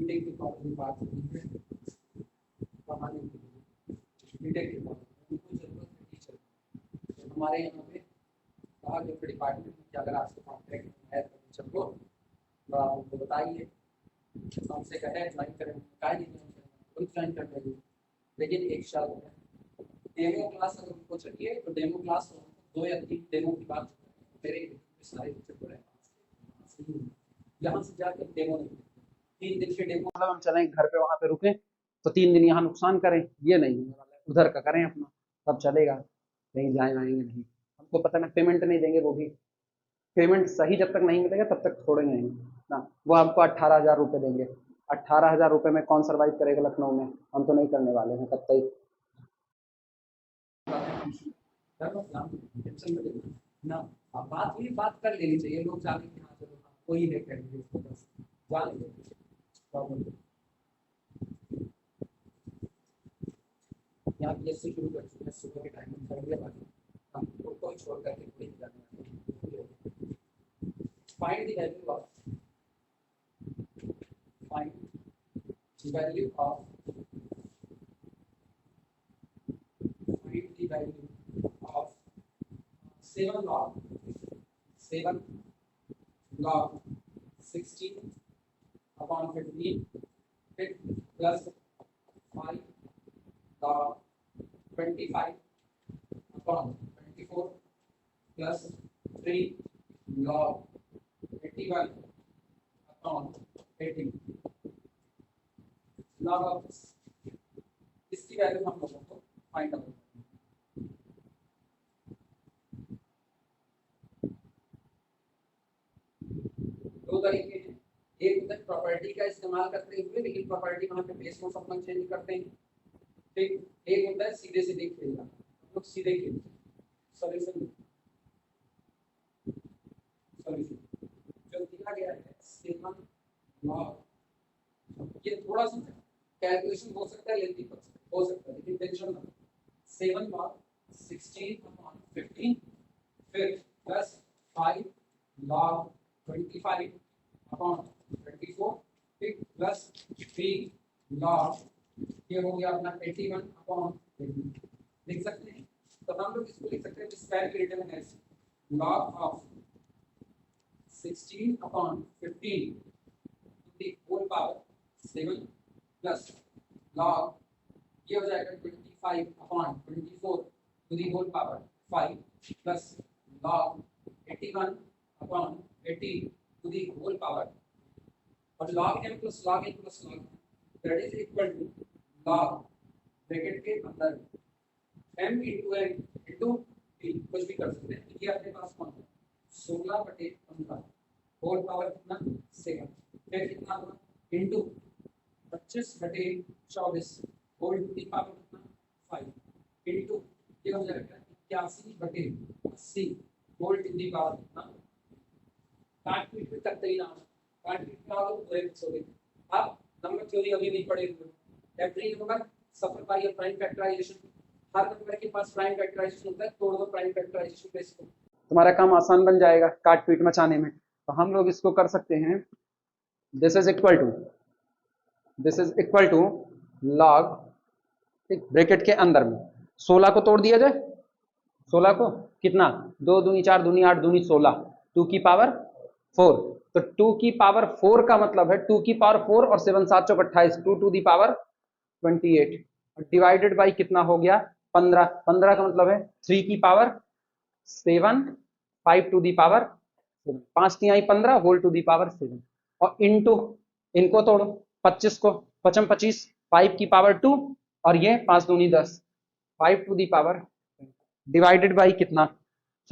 BTech के बाद भी बात होती है पढ़ाने के लिए, बीटेक के बाद उनको जरूरत है टीचर। तो हमारे यहाँ पे कहा गया डिपार्टमेंट में कि अगर आपसे कॉन्ट्रैक्ट है तो टीचर को उनको बताइए, हमसे कहे ज्वाइन करें, कहा नहीं ज्वाइन कर लेंगे, लेकिन एक साल डेमो क्लास अगर उनको चाहिए तो डेमो क्लास 2 या 3 डेमो की बात मेरे सारे टीचर को यहाँ से जाकर डेमो 3 दिन के डेमो मतलब हम चलें घर पे वहाँ पे रुकें तो 3 दिन यहाँ नुकसान करें, ये नहीं होने वाला है। उधर का करें अपना, तब चलेगा, कहीं जाए आएंगे नहीं। हमको पता ना पेमेंट नहीं देंगे, वो भी पेमेंट सही जब तक नहीं मिलेगा तब तक छोड़ेंगे नहीं ना। वो हमको 18,000 रुपये देंगे, 18,000 रुपये में कौन सर्वाइव करेगा लखनऊ में, हम तो नहीं करने वाले हैं तब तक ना। बात कर लेनी चाहिए, लोग जाने कि हाँ चलो कोई है कैंडिडेट जान यहाँ बीएससी शुरू कर चुके हैं, सुबह के टाइम में कर दिया, हमको कोई छोड़ करके कोई जाने। Find the value of seven log 16 upon 15 plus 5 log 25 upon 24 plus 3 log 81 upon 18 log of इसकी वैल्यू हम लोगों को फाइंड आउट। दो तरीके हैं, एक होता है प्रॉपर्टी का इस्तेमाल करते हुए, लेकिन प्रॉपर्टी वहां पे बेस को सब चेंज करते हैं, ठीक। एक होता है सीधे सीधे खेलना, हम लोग सीधे खेलते हैं। सॉल्यूशन जो दिया गया है 7 log, ये थोड़ा सा कैलकुलेशन हो सकता है, लेंथी हो सकता है, लेकिन टेंशन ना। 7 log 16 upon 15 फिर प्लस 5 log 25 upon 24 फिर प्लस 3 log, ये हो गया अपना 81 upon 18 लिख सकते हैं। तो हम लोग इसको लिख सकते हैं स्क्वायर के रिटर्न है log of 16 upon 15 to the whole power 7 plus log, ये हो जाएगा 25 upon 24 to the whole power 5 plus log 81 upon 18 to the whole power, और log m plus log n plus log that is equal to log bracket के अंदर m into n into t, कुछ भी कर सकते हैं। ये अपने पास कौन है 16/15 होल पावर कितना 7, फिर कितना हुआ into 25/24 whole to the power कितना 5 into ये हो जाएगा 81/80 होल टू द पावर कितना, काट पीट भी करते ही ना, काट पीट ना हो तो पूरे फिक्स हो गए। अब नंबर थ्योरी अभी भी पढ़े हुए, every number suffer by a prime factorization, हर नंबर के पास प्राइम फैक्टराइजेशन होता है, तोड़ दो प्राइम फैक्टराइजेशन पे इसको, तुम्हारा काम आसान बन जाएगा काट पीट मचाने में। तो हम लोग इसको कर सकते हैं, this is equal to log, bracket के अंदर में 16 को तोड़ दिया जाए, 16 को कितना 2 दूनी 4 दूनी 8 दूनी 16, 2 की पावर 4, तो 2 की पावर 4 का मतलब है 2 की पावर 4 और 7 7 चौक 28, 2 to the power 28 divided by कितना हो गया 15, 15 का मतलब है 3 की पावर 7, 5 टू दी पावर 7, 5 तिहाई 15 होल टू दी पावर 7, और इनटू इनको तोड़ो 25 को 55 25, 5 की पावर 2 और ये 5 दूनी 10, 5 to the power divided by कितना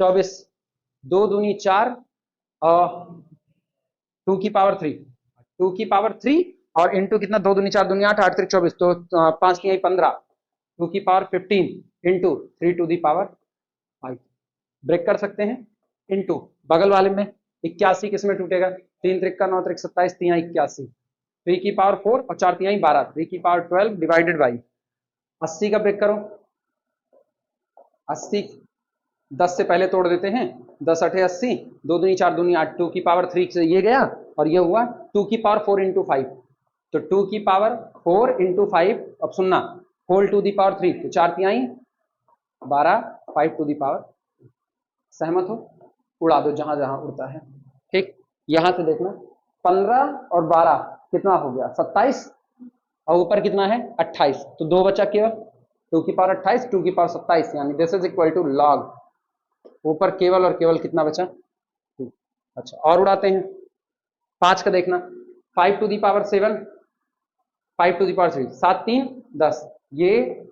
24, 2 दूनी 4 और 2 की पावर 3, 2 की पावर 3 और इनटू कितना 2 दूनी 4 दूनी 8 8 3 24, तो 5 की 15, 2 की power 15 into 3 to the power 5 break कर सकते हैं, इनटू बगल वाले में 81 किसमें टूटेगा 3 3 9 3 27 3 81, 3 की पावर 4 और 4 3 12, 3 की पावर 12 डिवाइडेड बाई 80 का ब्रेक करो, 80 10 से पहले तोड़ देते हैं, 10 8 80, 2 दूनी 4 दूनी 8, 2 की पावर 3 से ये गया और ये हुआ 2 की पावर 4 इंटू 5, तो 2 की पावर 4 इंटू 5, अब सुनना, होल टू दी पावर 3, तो 4 तिहाई 12, 5 टू दी पावर। सहमत हो? उड़ा दो जहां जहां उड़ता है। ठीक, यहां से देखना 15 और 12 कितना हो गया 27, और ऊपर कितना है 28, तो 2 बचा केवल 2 की पावर 28, 2 की पावर 27, यानी this is equal to log, ऊपर केवल और केवल कितना बचा 2। अच्छा, और उड़ाते हैं 5 का देखना, 5 to the power 7, 5 to the power 3, 7 3 10, ये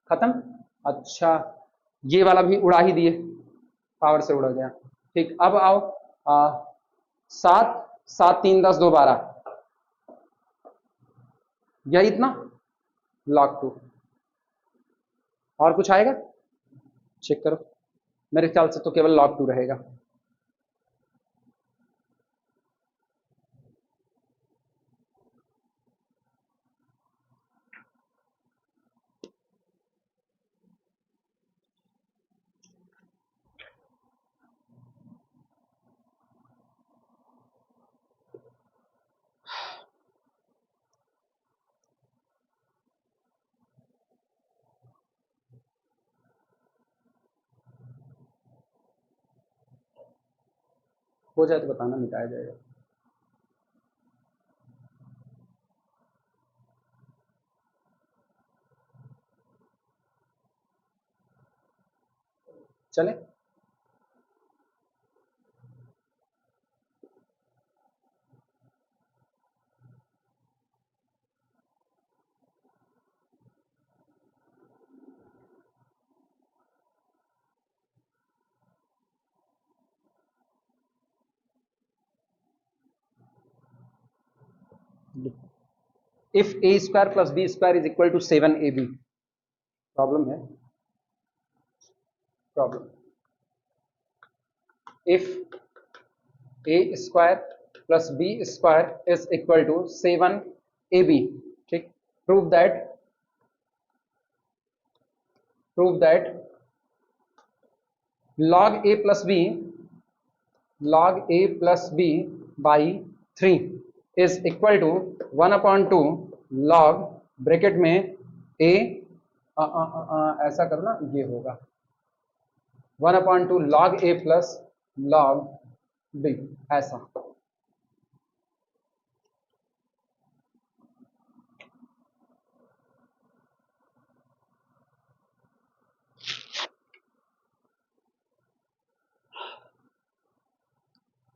खत्म। अच्छा, ये वाला भी उड़ा ही दिए, पावर से उड़ा गया। ठीक, अब आओ 7 7 3 10 2 12, यही इतना log 2। और कुछ आएगा चेक करो, मेरे ख्याल से तो केवल log 2 रहेगा। हो जाए तो बताना, मिटाया जाएगा। चले, if A square plus B square is equal to 7ab, problem है, problem. If A square plus B square is equal to 7ab, ठीक, prove that log a plus b by 3 is equal to 1/2 log bracket में a, ऐसा करना, ये होगा 1/2 log a plus log b, ऐसा।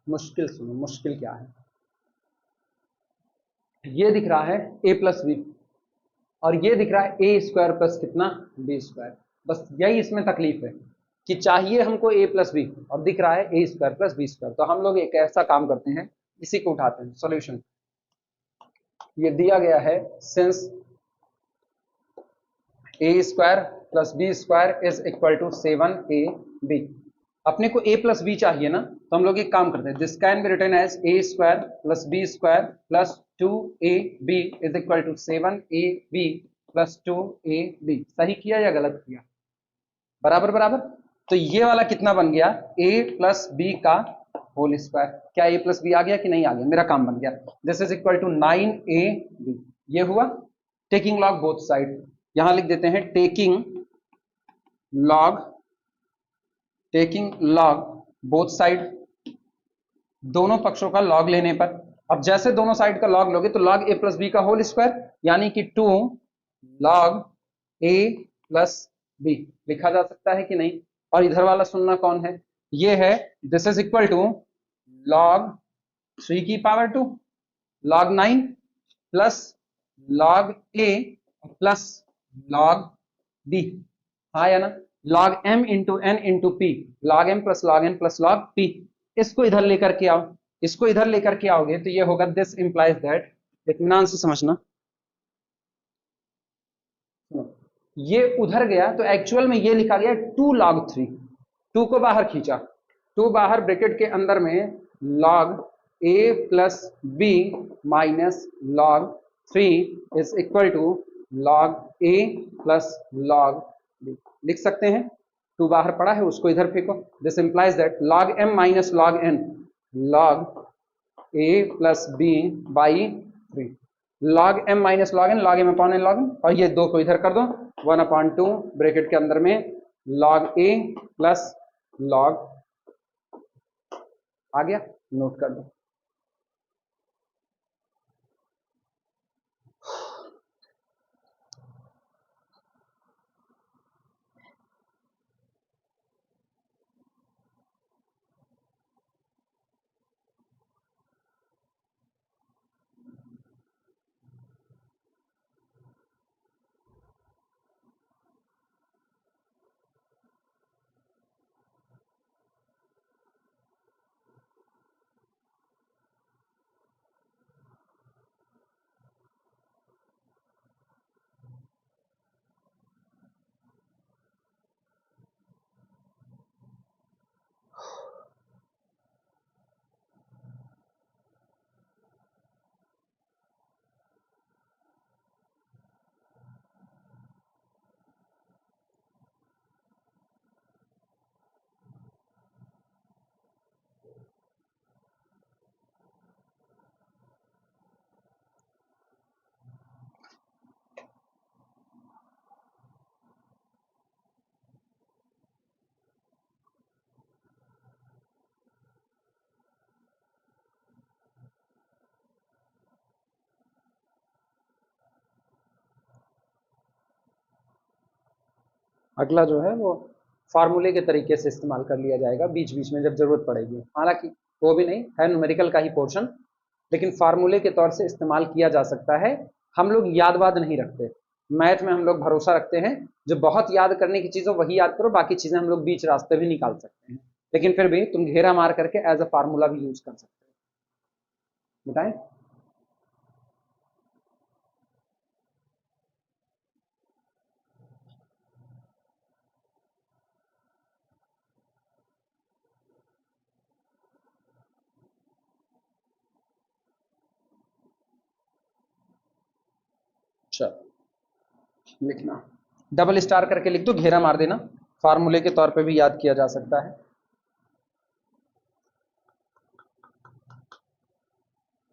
मुश्किल सुनो, मुश्किल क्या है, ये दिख रहा है a प्लस बी, और ये दिख रहा है ए स्क्वायर प्लस कितना बी स्क्वायर। बस यही इसमें तकलीफ है कि चाहिए हमको a प्लस बी और दिख रहा है ए स्क्वायर प्लस बी स्क्वायर। तो हम लोग एक ऐसा काम करते हैं, इसी को उठाते हैं सॉल्यूशन। ये दिया गया है since A square plus B square is equal to 7ab, अपने को a प्लस बी चाहिए ना, तो हम लोग एक काम करते हैं, this can be written as a square plus B square plus 2ab is equal to 7ab plus 2ab। सही किया या गलत किया? बराबर बराबर। तो ये वाला कितना बन गया, a प्लस बी का होल स्क्वायर। क्या a प्लस बी आ गया कि नहीं आ गया? मेरा काम बन गया। This is equal to 9ab, ये हुआ। टेकिंग लॉग बोथ साइड, यहां लिख देते हैं टेकिंग लॉग बोथ साइड, दोनों पक्षों का लॉग लेने पर। अब जैसे दोनों साइड का लॉग लोगे तो लॉग a प्लस बी का होल स्क्वायर, यानी कि 2 लॉग a प्लस बी लिखा जा सकता है कि नहीं? और इधर वाला सुनना कौन है, ये है, this is equal to log 3 की power 2 log 9 plus log a plus log b, हाँ या ना? log m into N into P, log m plus log n plus log p। इसको इधर लेकर के आओ, इसको इधर लेकर के आओगे तो ये होगा, दिस इंप्लाइज दैट, इत्मीनान से समझना, ये उधर गया तो एक्चुअल में ये लिखा गया 2 log 3, 2 को बाहर खींचा, 2 बाहर ब्रैकेट के अंदर में log a plus B minus log 3 is equal to log a plus log b, लिख सकते हैं। 2 बाहर पड़ा है, उसको इधर फेंको। This implies that log m minus log n, log A plus B by 3 log M minus log N, log M upon N log N, और ये 2 को इधर कर दो 1/2 ब्रैकेट के अंदर में लॉग ए प्लस लॉग, आ गया, नोट कर दो। अगला जो है वो फार्मूले के तरीके से इस्तेमाल कर लिया जाएगा बीच बीच में जब जरूरत पड़ेगी, हालांकि वो भी नहीं है न्यूमेरिकल का ही पोर्शन, लेकिन फार्मूले के तौर से इस्तेमाल किया जा सकता है। हम लोग याद नहीं रखते, मैथ में हम लोग भरोसा रखते हैं जो बहुत याद करने की चीज़ हो वही याद करो, बाकी चीज़ें हम लोग बीच रास्ते भी निकाल सकते हैं, लेकिन फिर भी तुम घेरा मार करके एज अ फार्मूला भी यूज कर सकते हो। बताएं? चलो लिखना, डबल स्टार करके लिख दो, घेरा मार देना, फार्मूले के तौर पे भी याद किया जा सकता है।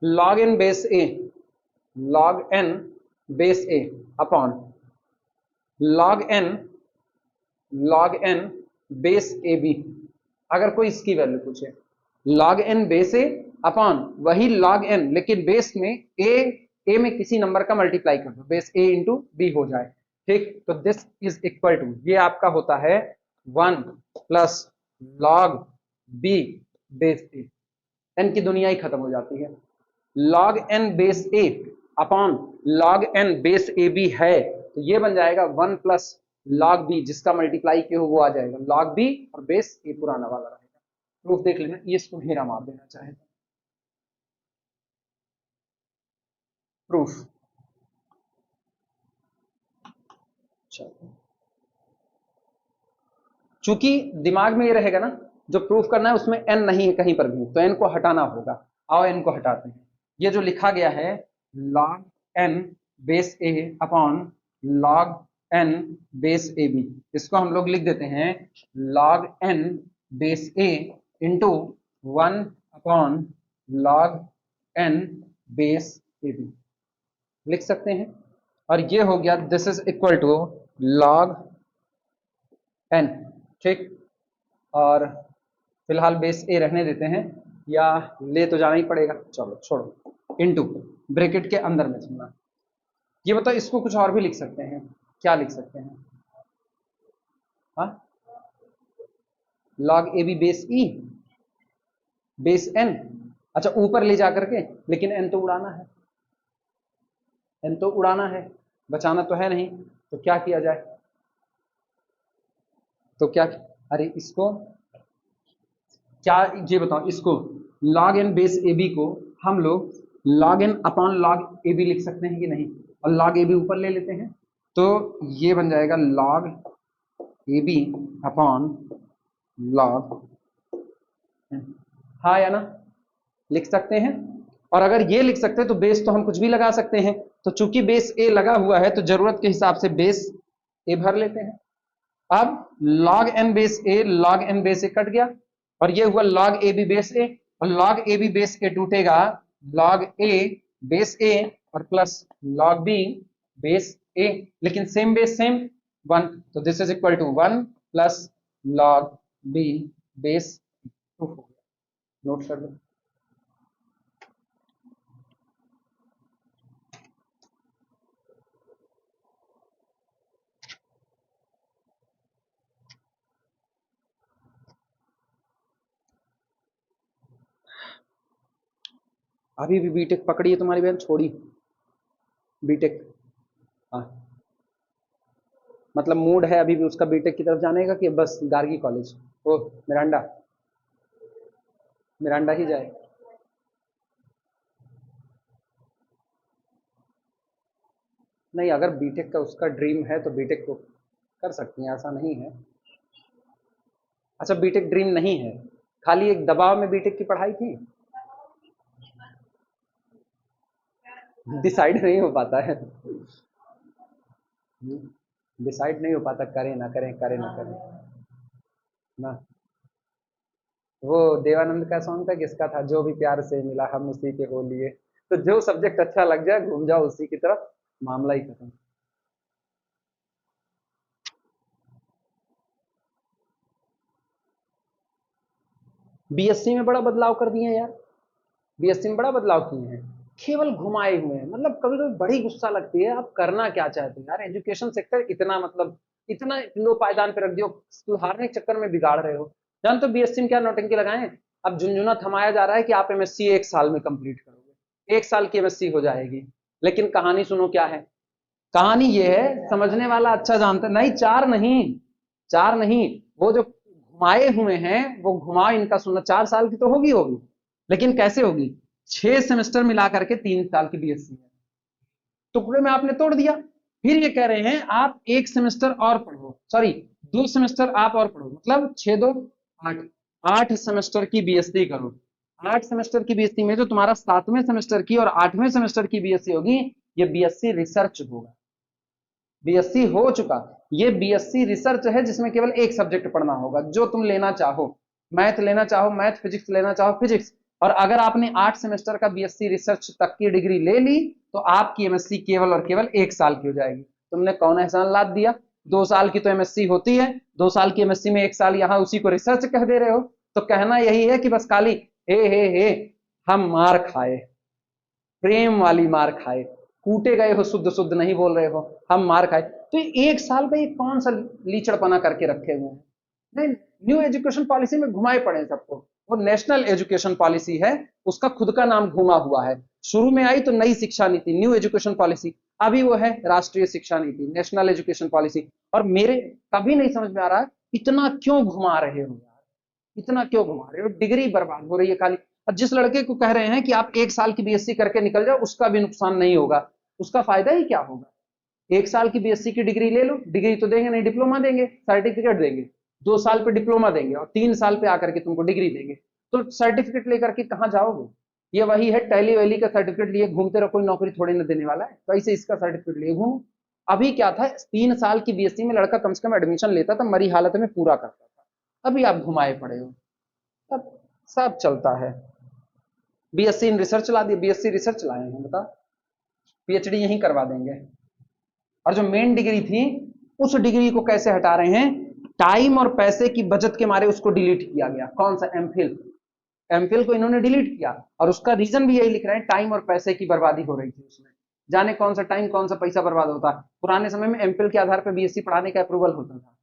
log n base a, log n base a upon log n base A B. अगर कोई इसकी वैल्यू पूछे, log n base A upon वही log n, लेकिन बेस में ए में किसी नंबर का मल्टीप्लाई कर दो, बेस ए इंटू बी हो जाए, ठीक। तो दिस इज इक्वल टू, ये आपका होता है 1 प्लस log b बेस ए, n की दुनिया ही खत्म हो जाती है। log n base A upon log n base A B है, तो ये बन जाएगा 1 प्लस log b, जिसका मल्टीप्लाई किया हो वो आ जाएगा log b और बेस ए पुराना वाला रहेगा। प्रूफ देख लेना, ये इसको घेरा मार देना चाहे प्रूफ। चूंकि दिमाग में ये रहेगा ना, जो प्रूफ करना है उसमें n नहीं है कहीं पर भी, तो n को हटाना होगा। आओ n को हटाते हैं। ये जो लिखा गया है log n base a upon log n base A B, इसको हम लोग लिख देते हैं log n base a into 1 upon log n base A B लिख सकते हैं। और ये हो गया, this is equal to log n, ठीक। और फिलहाल बेस ए रहने देते हैं, या ले तो जाना ही पड़ेगा, चलो छोड़ो, इनटू ब्रैकेट के अंदर में सुनना। ये बताओ, इसको कुछ और भी लिख सकते हैं, क्या लिख सकते हैं? हाँ, log A B base E base n, अच्छा ऊपर ले जा करके, लेकिन n तो उड़ाना है, n तो उड़ाना है, बचाना तो है नहीं, तो क्या किया जाए? तो क्या, अरे इसको क्या, ये बताओ, इसको log n base A B को हम लोग log n upon log A B लिख सकते हैं कि नहीं? और log ए बी ऊपर ले लेते हैं, तो ये बन जाएगा log A B upon log, हाँ या ना, लिख सकते हैं। और अगर ये लिख सकते हैं तो बेस तो हम कुछ भी लगा सकते हैं, तो चूंकि बेस ए लगा हुआ है तो जरूरत के हिसाब से बेस ए भर लेते हैं। अब log n base A, log n base A cut गया, और ये हुआ log A B base A, और log a भी बेस ए टूटेगा, log a बेस ए और plus log b base A, लेकिन सेम बेस सेम 1, तो this is equal to 1 plus log b base 2 हो गया। नोट कर लो। अभी भी बीटेक पकड़ी है तुम्हारी बहन, छोड़ी बीटेक? हाँ, मतलब मूड है अभी भी उसका बीटेक की तरफ जाने का कि बस गार्गी कॉलेज, ओ मिरांडा, मिरांडा ही जाए? नहीं, अगर बीटेक का उसका ड्रीम है तो बीटेक को कर सकती हैं, ऐसा नहीं है। अच्छा, बीटेक ड्रीम नहीं है, खाली एक दबाव में बीटेक की पढ़ाई थी, डिसाइड नहीं हो पाता है, डिसाइड नहीं हो पाता, करें ना करें, करें ना करें ना। वो देवानंद का सॉन्ग था, किसका था, जो भी प्यार से मिला हम उसी के हो लिए, तो जो सब्जेक्ट अच्छा लग जाए घूम जाओ उसी की तरफ, मामला ही खत्म। बीएससी में बड़ा बदलाव कर दिए हैं यार, बीएससी में बड़ा बदलाव किए हैं, केवल घुमाए हुए हैं। मतलब कभी कभी बड़ी गुस्सा लगती है, आप करना क्या चाहते हो यार, एजुकेशन सेक्टर इतना मतलब इतना लो पायदान पे रख दियो, सुधारने के चक्कर में बिगाड़ रहे हो। जान तो बीएससी में क्या नौटंकी लगाए, अब झुंझुना थमाया जा रहा है कि आप एमएससी 1 साल में कंप्लीट करोगे, 1 साल की एमएससी हो जाएगी, लेकिन कहानी सुनो क्या है, कहानी ये है, समझने वाला अच्छा जानता नहीं, 4 नहीं, 4 नहीं, वो जो घुमाए हुए हैं वो घुमा इनका सुनना 4 साल की तो होगी होगी, लेकिन कैसे होगी, 6 सेमेस्टर मिला करके 3 साल की बीएससी है, टुकड़े में आपने तोड़ दिया। फिर ये कह रहे हैं आप 1 सेमेस्टर और पढ़ो, सॉरी 2 सेमेस्टर आप और पढ़ो, मतलब 6 2 8, 8 सेमेस्टर की बीएससी करो। 8 सेमेस्टर की बीएससी में जो तुम्हारा 7वें सेमेस्टर की और 8वें सेमेस्टर की बीएससी होगी, ये बीएससी रिसर्च होगा, बीएससी हो चुका, ये बीएससी रिसर्च है जिसमें केवल एक सब्जेक्ट पढ़ना होगा, जो तुम लेना चाहो, मैथ लेना चाहो मैथ, फिजिक्स लेना चाहो फिजिक्स। और अगर आपने 8 सेमेस्टर का बीएससी रिसर्च तक की डिग्री ले ली तो आपकी एमएससी केवल और केवल 1 साल की हो जाएगी। तुमने कौन एहसान लाद दिया, 2 साल की तो एमएससी होती है, 2 साल की एमएससी में 1 साल यहाँ उसी को रिसर्च कह दे रहे हो, तो कहना यही है कि बस खाली हे हम मार खाए, प्रेम वाली मार खाए, कूटे गए हो, शुद्ध शुद्ध नहीं बोल रहे हो, हम मार खाए। तो 1 साल का ये कौन सा लीचड़पना करके रखे हुए हैं, नहीं, न्यू एजुकेशन पॉलिसी में घुमाए पड़े हैं सबको, वो नेशनल एजुकेशन पॉलिसी है, उसका खुद का नाम घुमा हुआ है। शुरू में आई तो नई शिक्षा नीति, न्यू एजुकेशन पॉलिसी, अभी वो है राष्ट्रीय शिक्षा नीति, नेशनल एजुकेशन पॉलिसी। और मेरे कभी नहीं समझ में आ रहा इतना क्यों घुमा रहे हो यार, इतना क्यों घुमा रहे हो, डिग्री बर्बाद हो रही है खाली। और जिस लड़के को कह रहे हैं कि आप 1 साल की बीएससी करके निकल जाओ, उसका भी नुकसान नहीं होगा, उसका फायदा ही क्या होगा, 1 साल की बीएससी की डिग्री ले लो, डिग्री तो देंगे नहीं, डिप्लोमा देंगे, सर्टिफिकेट देंगे, 2 साल पे डिप्लोमा देंगे और 3 साल पे आकर के तुमको डिग्री देंगे, तो सर्टिफिकेट लेकर के कहाँ जाओगे, ये वही है टैली वैली का सर्टिफिकेट लिए घूमते रहो, कोई नौकरी थोड़ी ना देने वाला है, तो ऐसे इसका सर्टिफिकेट लिए घूमो। अभी क्या था, 3 साल की बीएससी में लड़का कम से कम एडमिशन लेता था, मरी हालत में पूरा करता था, अभी आप घुमाए पड़े हो, सब सब चलता है। बीएससी इन रिसर्च ला दी, बीएससी रिसर्च लाए हैं, बता, पीएचडी यहीं करवा देंगे। और जो मेन डिग्री थी उस डिग्री को कैसे हटा रहे हैं, टाइम और पैसे की बचत के मारे उसको डिलीट किया गया, कौन सा, एमफिल, एमफिल को इन्होंने डिलीट किया, और उसका रीजन भी यही लिख रहे हैं, टाइम और पैसे की बर्बादी हो रही थी उसमें, जाने कौन सा टाइम कौन सा पैसा बर्बाद होता। पुराने समय में एमफिल के आधार पर बीएससी पढ़ाने का अप्रूवल होता था,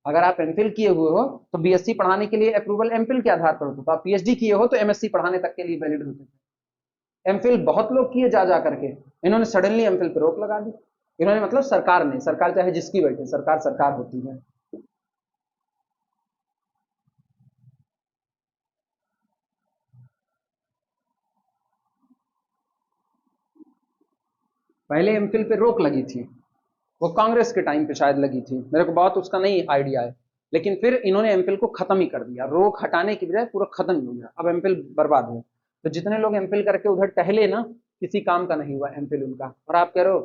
अगर आप एमफिल किए हुए हो तो बीएससी पढ़ाने के लिए अप्रूवल एमफिल के आधार पर होता था, आप पीएचडी किए हो तो एमएससी पढ़ाने तक के लिए वैलिड होते थे। एमफिल बहुत लोग किए जा जा करके, इन्होंने सडनली एमफिल पर रोक लगा दी, इन्होंने मतलब सरकार ने, सरकार चाहे जिसकी बैठे, सरकार सरकार होती है। पहले एमफिल पे रोक लगी थी, वो कांग्रेस के टाइम पे शायद लगी थी, मेरे को बहुत उसका नहीं आइडिया है, लेकिन फिर इन्होंने एमफिल को खत्म ही कर दिया, रोक हटाने की बजाय पूरा खत्म ही हो गया, अब एमफिल बर्बाद है। तो जितने लोग एमफिल करके उधर टहले ना, किसी काम का नहीं हुआ एमफिल उनका, और आप कह रहे हो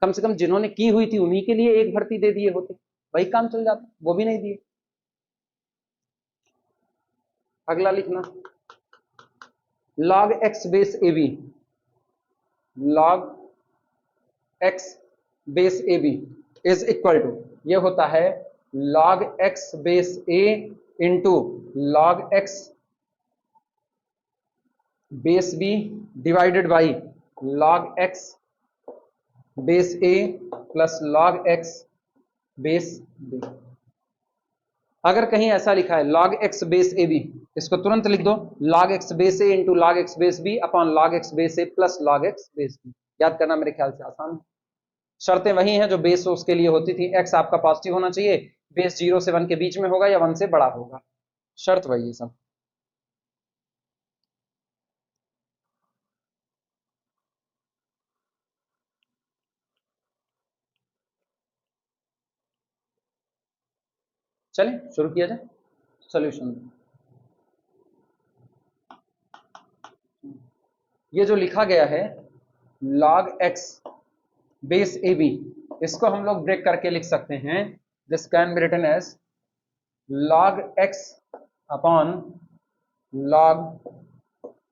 कम से कम जिन्होंने की हुई थी उन्हीं के लिए एक भर्ती दे दिए होते, वही काम चल जाता, वो भी नहीं दिए। अगला लिखना, log X base A B, log X base A B is equal to, ये होता है log X base A into log X base B divided by log X base A plus log X base B. अगर कहीं ऐसा लिखा है log X base A B, इसको तुरंत लिख दो log X base A into log X base B upon log X base A plus log X base B. याद करना मेरे ख्याल से आसान है। शर्तें वही हैं जो बेस उसके लिए होती थी, एक्स आपका पॉजिटिव होना चाहिए, बेस 0 से 1 के बीच में होगा या 1 से बड़ा होगा, शर्त वही है सब। चलें शुरू किया जाए सॉल्यूशन। ये जो लिखा गया है log x base A B, इसको हम लोग ब्रेक करके लिख सकते हैं, this can be written as log x upon log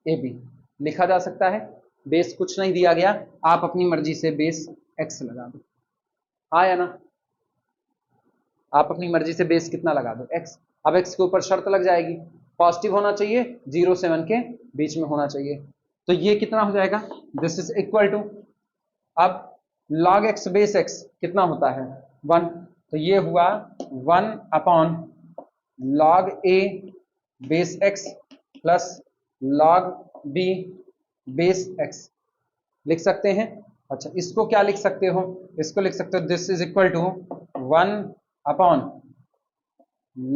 A B लिखा जा सकता है। बेस कुछ नहीं दिया गया, आप अपनी मर्जी से बेस x लगा दो, हाँ या ना, आप अपनी मर्जी से बेस कितना लगा दो x। अब x के ऊपर शर्त लग जाएगी, पॉजिटिव होना चाहिए, 0 से 1 के बीच में होना चाहिए, तो ये कितना हो जाएगा, दिस इज इक्वल टू, अब log x बेस x कितना होता है 1, तो ये हुआ 1 upon log a base x plus log b base x लिख सकते हैं। अच्छा इसको क्या लिख सकते हो, इसको लिख सकते हो this is equal to 1 upon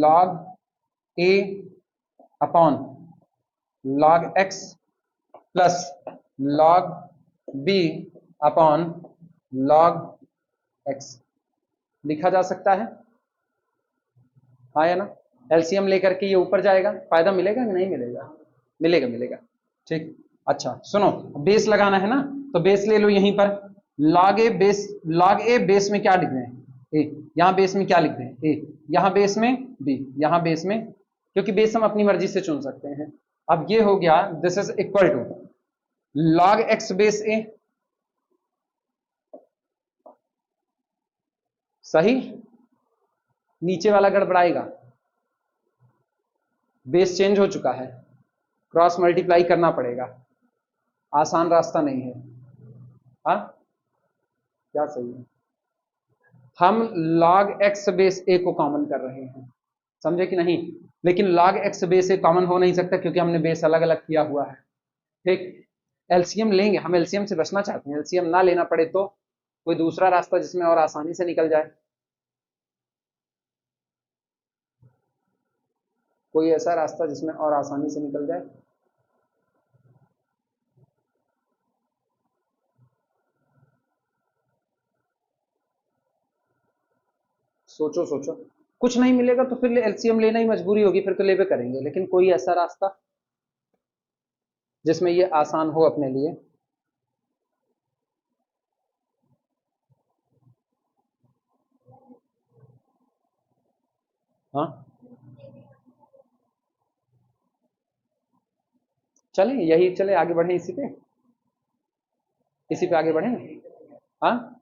log a upon log x plus log b upon log x लिखा जा सकता है, हाँ या ना। एलसीएम लेकर के ये ऊपर जाएगा, फायदा मिलेगा कि नहीं मिलेगा, मिलेगा मिलेगा, ठीक। अच्छा सुनो, बेस लगाना है ना, तो बेस ले लो यहीं पर, log a base, log a base में क्या लिख रहे हैं a, यहाँ बेस में क्या लिख रहे हैं a, यहाँ बेस में b, यहाँ बेस में, क्योंकि बेस हम अपनी मर्जी से चुन सकते हैं। अब ये हो गया this is equal to log x base a, सही, नीचे वाला गड़बड़ाएगा, बेस चेंज हो चुका है, क्रॉस मल्टीप्लाई करना पड़ेगा, आसान रास्ता नहीं है, हाँ क्या सही है, हम log x बेस a को कॉमन कर रहे हैं, समझे कि नहीं, लेकिन log x base a common हो नहीं सकता क्योंकि हमने बेस अलग अलग किया हुआ है, ठीक। एलसीएम लेंगे, हम एलसीएम से बचना चाहते हैं, एलसीएम ना लेना पड़े तो कोई दूसरा रास्ता जिसमें और आसानी से निकल जाए, कोई ऐसा रास्ता जिसमें और आसानी से निकल जाए। सोचो सोचो, कुछ नहीं मिलेगा तो फिर एलसीएम लेना ही मजबूरी होगी, फिर तो लेवे करेंगे, लेकिन कोई ऐसा रास्ता जिसमें ये आसान हो अपने लिए। हाँ चलें यही, चले आगे बढ़े इसी पे, इसी पे आगे बढ़े ना, हाँ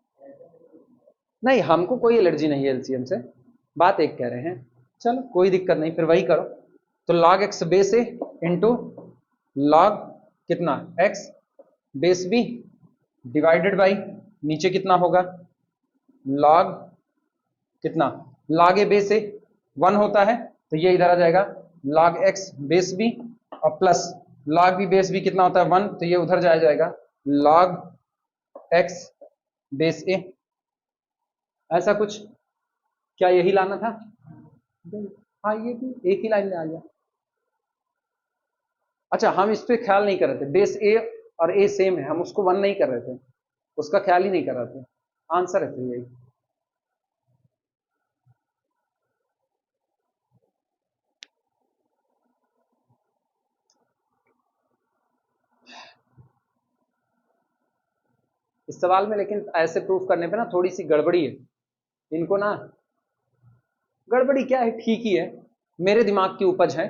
नहीं हमको कोई एलर्जी नहीं है एलसीएम से, बात एक कह रहे हैं, चलो कोई दिक्कत नहीं, फिर वही करो, तो log x base A into log कितना x base B divided by नीचे कितना होगा log कितना log ए बेस ए 1 होता है, तो ये इधर आ जाएगा log x बेस बी और plus log b base B कितना होता है 1, तो ये उधर जाया जाएगा log x बेस ए, ऐसा कुछ, क्या यही लाना था, हाँ ये भी एक ही लाइन में आ गया। अच्छा हम इस पे ख्याल नहीं कर रहे थे, बेस ए और ए सेम है, हम उसको 1 नहीं कर रहे थे, उसका ख्याल ही नहीं कर रहे थे, आंसर है तो यही। इस सवाल में लेकिन ऐसे प्रूफ करने पे ना थोड़ी सी गड़बड़ी है, इनको ना, गड़बड़ी क्या है, ठीक ही है, मेरे दिमाग की उपज है,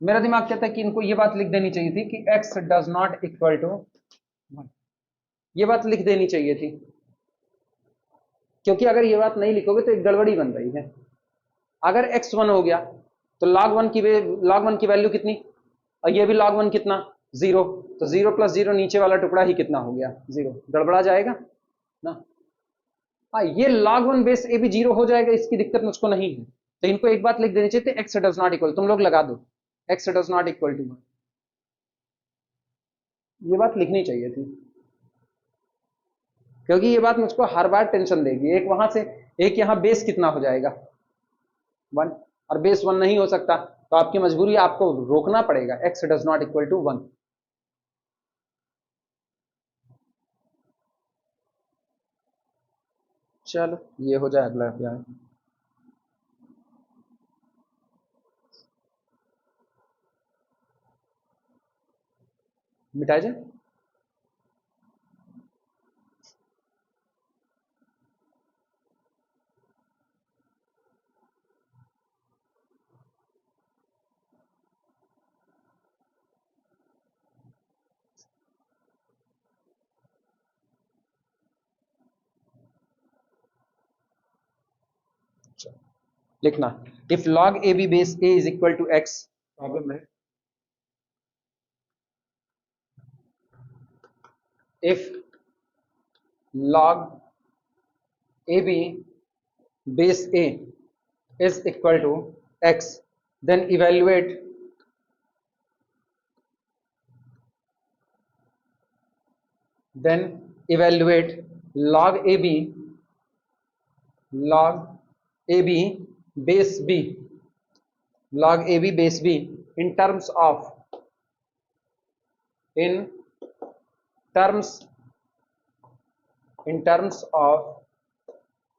मेरा दिमाग कहता है कि इनको ये बात लिख देनी चाहिए थी कि x does not equal to 1, ये बात लिख देनी चाहिए थी, क्योंकि अगर ये बात नहीं लिखोगे तो एक गड़बड़ी बन रही है। अगर x 1 हो गया तो log 1 की वैल्यू कितनी, और ये भी log 1 कितना 0, तो 0 + 0 नीचे वाला टुकड़ा ही कितना हो गया 0, गड़बड़ा जाएगा ना। हाँ, ये log 1 बेस ए भी 0 हो जाएगा, इसकी दिक्कत मुझको नहीं है। तो इनको एक बात लिख देनी चाहिए थी, x डज नॉट इक्वल, तुम लोग लगा दो x does not equal to 1, ये बात लिखनी चाहिए थी, क्योंकि ये बात मुझको हर बार टेंशन देगी। एक वहां से, एक यहां बेस कितना हो जाएगा 1, और बेस 1 नहीं हो सकता, तो आपकी मजबूरी, आपको रोकना पड़ेगा x does not equal to 1। चलो ये हो जाए, अगला अध्याय मिटाए जाए। लिखना, if log A B base A is equal to X, problem है, if log ab base a is equal to x, then evaluate log ab base b, log ab base b in terms of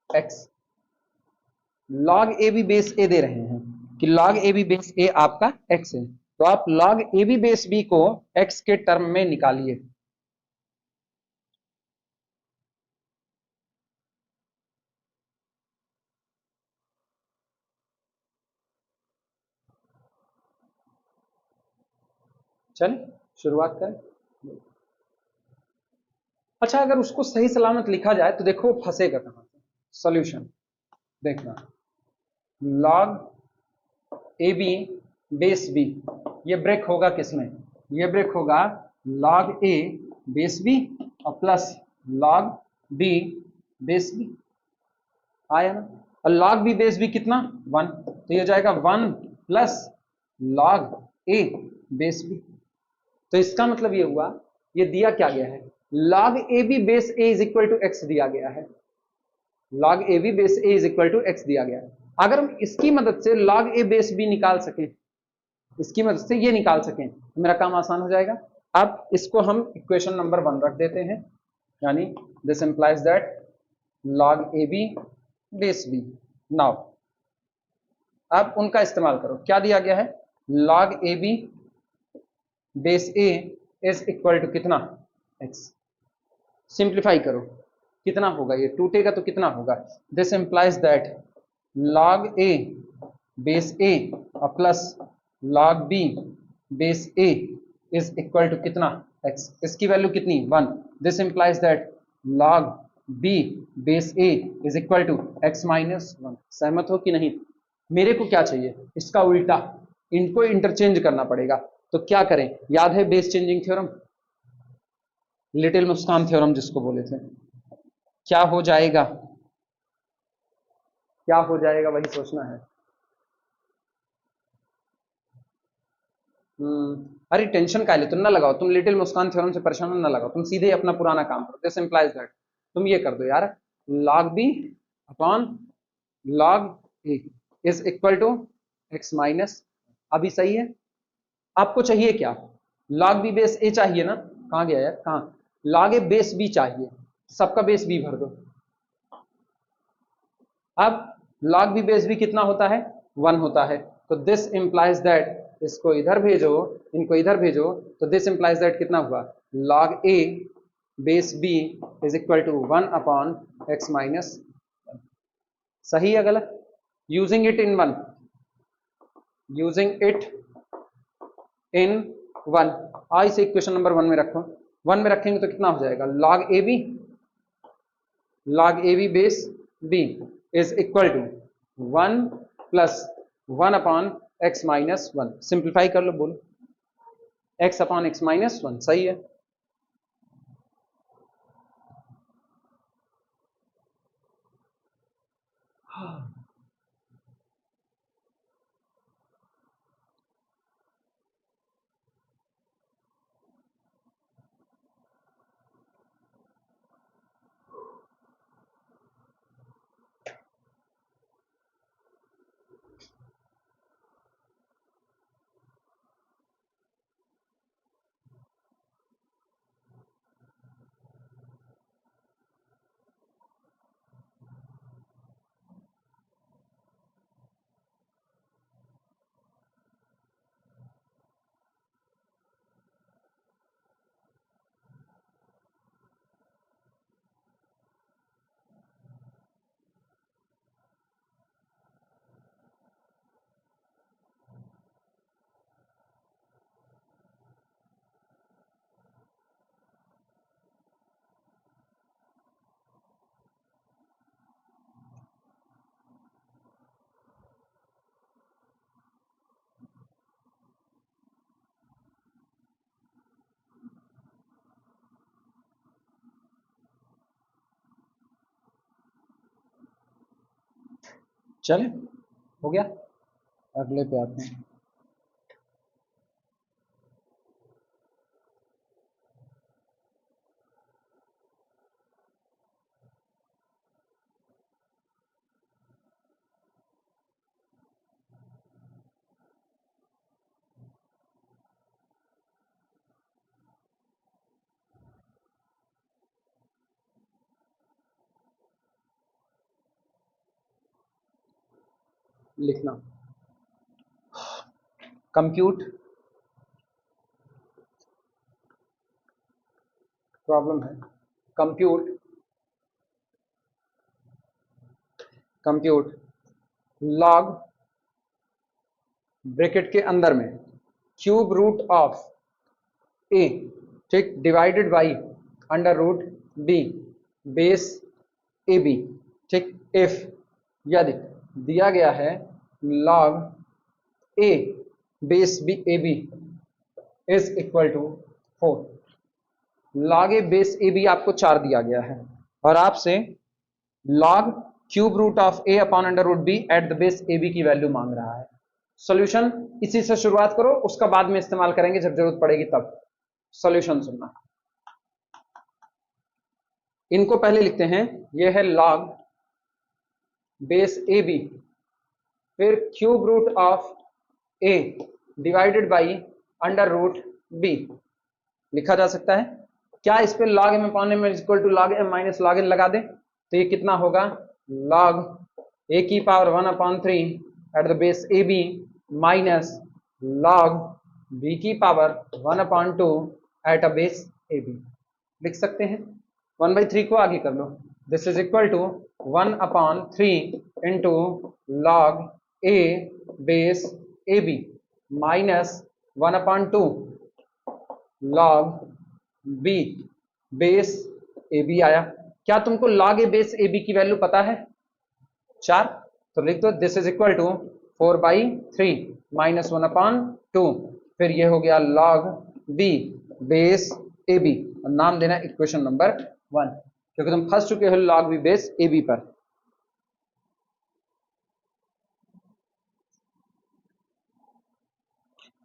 x। log A B base A दे रहे हैं कि log A B base A आपका x है, तो आप log A B base B को x के टर्म में निकालिए। चल शुरुआत करें। अच्छा, अगर उसको सही सलामत लिखा जाए तो देखो फंसेगा कहां से। सॉल्यूशन देखना, log A B base B, ये ब्रेक होगा किसमें, ये ब्रेक होगा log ए बेस बी और plus log B base B, आया ना। और log बी बेस बी कितना 1, तो ये हो जाएगा 1 plus log A base B. तो इसका मतलब ये हुआ, ये दिया क्या गया है, log A B base A is equal to X दिया गया है, log A B base A is equal to X दिया गया है। अगर हम इसकी मदद से log ए बेस बी निकाल सकें, इसकी मदद से ये निकाल सकें, तो मेरा काम आसान हो जाएगा। अब इसको हम इक्वेशन नंबर 1 रख देते हैं, यानी this implies that log A B base B. Now अब उनका इस्तेमाल करो, क्या दिया गया है, log A B base A is equal to कितना x, सिंप्लीफाई करो, कितना होगा, ये टूटेगा तो कितना होगा, this implies that log A base A और plus log B base A is equal to कितना x, इसकी वैल्यू कितनी 1, this implies that log B base A is equal to x minus 1। सहमत हो कि नहीं। मेरे को क्या चाहिए, इसका उल्टा, इनको इंटरचेंज करना पड़ेगा, तो क्या करें, याद है बेस चेंजिंग थ्योरम, लिटिल मुस्कान थ्योरम जिसको बोले थे, क्या हो जाएगा, क्या हो जाएगा वही सोचना है। अरे टेंशन का ले, तुम ना लगाओ, तुम लिटिल मुस्कान थ्योरम से परेशान ना लगाओ, तुम सीधे अपना पुराना काम करो। दिस इंप्लाइज दैट, तुम ये कर दो यार, log b upon log a is equal to x minus, अभी सही है। आपको चाहिए क्या, log b बेस a चाहिए ना, कहां गया यार, कहां, log a बेस b चाहिए, सबका बेस b भर दो। अब log b बेस b कितना होता है 1 होता है, तो दिस इंप्लाइज दैट, इसको इधर भेजो, इनको इधर भेजो, तो दिस इंप्लाइज दैट कितना हुआ, log a base b is equal to 1 upon x minus, सही है गलत, using it in 1, using it in 1। इसे इक्वेशन नंबर 1 में रखो। 1 में रखेंगे तो कितना हो जाएगा, log ab base b is equal to 1 plus 1 upon x minus 1। Simplify कर लो, बोलो x अपॉन x माइनस 1 सही है। चले, हो गया। अगले पे आते हैं। लिखना कंप्यूट प्रॉब्लम है। कंप्यूट लॉग ब्रैकेट के अंदर में क्यूब रूट ऑफ ए, ठीक, divided by under root B base A B, ठीक। इफ यदि दिया गया है log a base B A B is equal to 4। log a base A B आपको 4 दिया गया है और आपसे log cube root of a upon under root B at the base A B की वैल्यू मांग रहा है। सॉल्यूशन इसी से शुरुआत करो, उसका बाद में इस्तेमाल करेंगे जब जरूरत पड़ेगी तब। सॉल्यूशन सुनना, इनको पहले लिखते हैं। यह है log बेस ए बी, फिर cube root of A divided by under root B लिखा जा सकता है। क्या इस पे log m upon m equal to log m minus log n लगा दे तो ये कितना होगा, log a की power 1 upon 3 at the base A B minus log b की power 1 upon 2 at a base A B. लिख सकते हैं 1/3 को आगे कर लो। This is equal to 1 upon 3 into log a base A B minus 1 upon 2 log b base A B आया। क्या तुमको log a base A B की वैल्यू पता है 4, तो लिख दो this is equal to 4/3 minus 1 upon 2, फिर ये हो गया log b base A B, और नाम देना इक्वेशन नंबर 1, क्योंकि तुम फंस चुके हो log b base A B पर।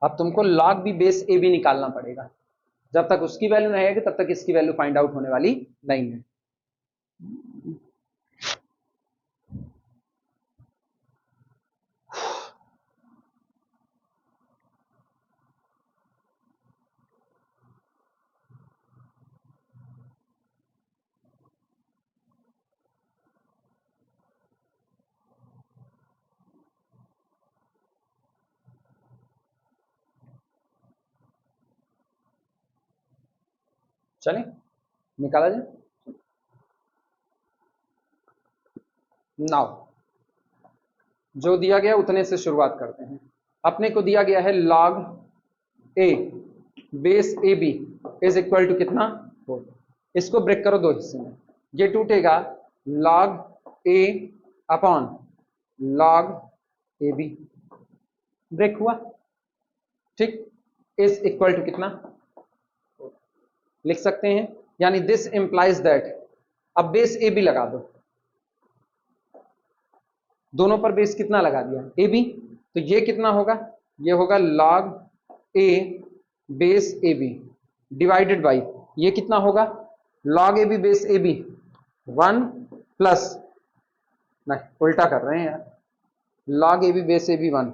अब तुमको log b base A B निकालना पड़ेगा। जब तक उसकी वैल्यू नहीं आएगी तब तक इसकी वैल्यू फाइंड आउट होने वाली नहीं है। चलें, निकाला जाए। नाउ जो दिया गया उतने से शुरुआत करते हैं। अपने को दिया गया है log A base A B is equal to कितना 4। इसको ब्रेक करो दो हिस्से में, ये टूटेगा log A upon log A B, break हुआ, ठीक, इज इक्वल टू कितना लिख सकते हैं, यानी दिस इंप्लाइज दैट, अब बेस ए बी लगा दो, दोनों पर बेस कितना लगा दिया ए बी, तो ये कितना होगा, ये होगा log A base A B divided by ये कितना होगा log A B base A B 1 plus, नहीं उल्टा कर रहे हैं यार, log A B base A B 1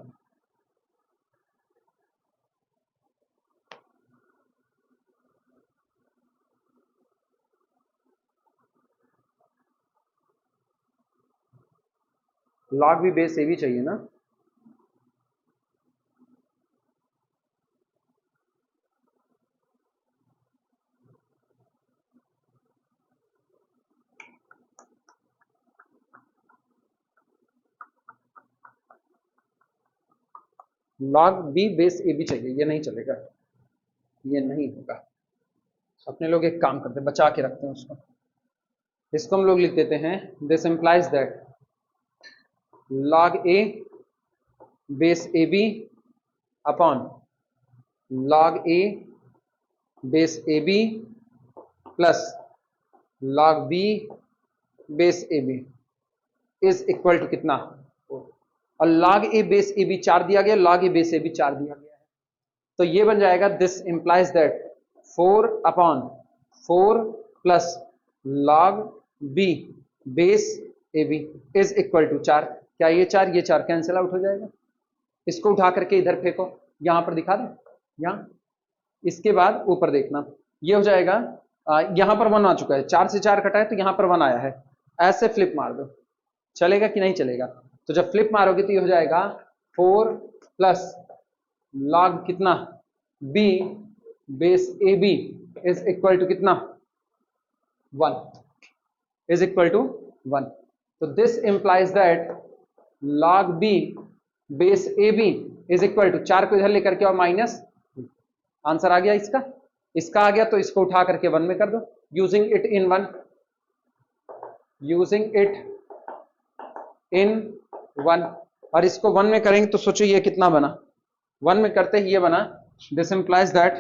log भी बेस ए बी चाहिए ना, log B base A B चाहिए, ये नहीं चलेगा, ये नहीं होगा। अपने लोग एक काम करते हैं, बचा के रखते हैं उसको, इसको हम लोग लिख देते हैं this implies that log A base A B upon log A base A B plus log B base A B is equal to कितना, और log A base A B 4 दिया गया, log A base A B 4 दिया गया है, तो ये बन जाएगा this implies that 4 upon 4 plus log B base A B is equal to 4। क्या ये 4 कैंसिल आउट हो जाएगा, इसको उठा करके इधर फेंको, यहां पर दिखा दे, यहां, इसके बाद ऊपर देखना, ये हो जाएगा, यहां पर 1 आ चुका है, 4 से 4 कटा है तो यहां पर 1 आया है, ऐसे फ्लिप मार दो, चलेगा कि नहीं चलेगा, तो जब फ्लिप मारोगे तो ये हो जाएगा 4 प्लस log कितना b base A B is equal to कितना 1 इज इक्वल टू 1, तो this implies that log b base A B is equal to 4 को इधर लेकर के और माइनस, आंसर आ गया इसका, इसका आ गया तो इसको उठा करके 1 में कर दो, using it in 1, using it in 1, और इसको 1 में करेंगे तो सोचो ये कितना बना, 1 में करते ही ये बना, this implies that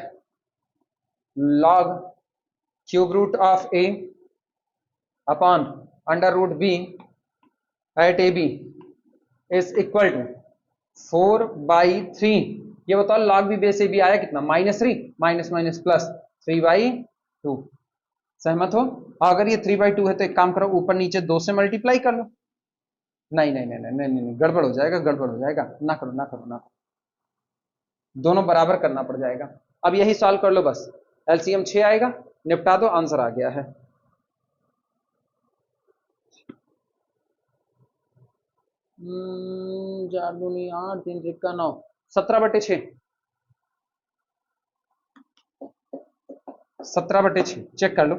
log cube root of A upon under root B at A B is equal to 4/3, ये बताओ log B base A B आया कितना, -3, माइनस माइनस प्लस 3/2, सहमत हो, अगर ये 3/2 है तो एक काम करो ऊपर नीचे 2 से मल्टीप्लाई कर लो, नहीं नहीं नहीं नहीं नहीं नहीं, गड़बड़ हो जाएगा, गड़बड़ हो जाएगा, ना करो ना करो ना करो, दोनों बराबर करना पड़ जाएगा, अब यही सॉल्व कर लो बस, एलसीएम 6 आएगा, निपटा दो, आंसर आ गया है। 4 दूनी 8, 3 त्रिका 9, 17/6, 17/6 चेक कर लो,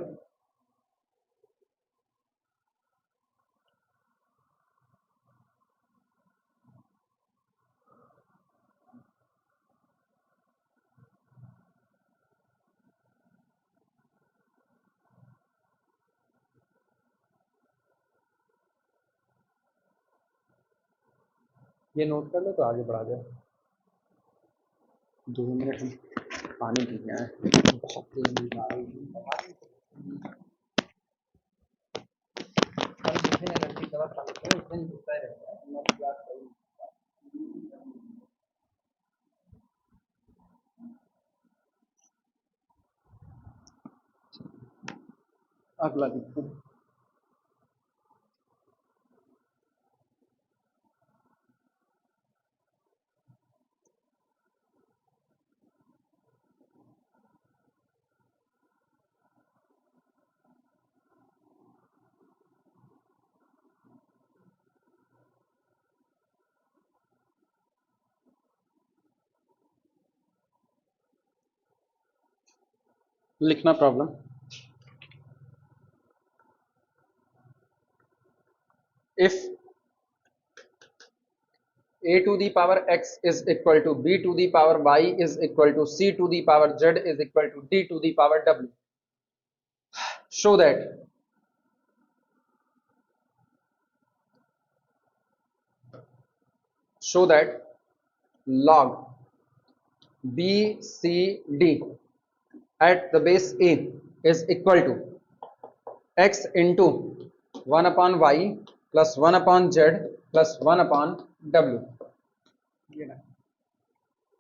ये नोट कर लो तो आगे बढ़ा जाए। 2 मिनट हम पानी पीना है, अगला देखते हैं, लिखना problem, if a to the power x is equal to b to the power y is equal to c to the power z is equal to d to the power w. Show that log b c d at the base a is equal to x into 1 upon y plus 1 upon z plus 1 upon w.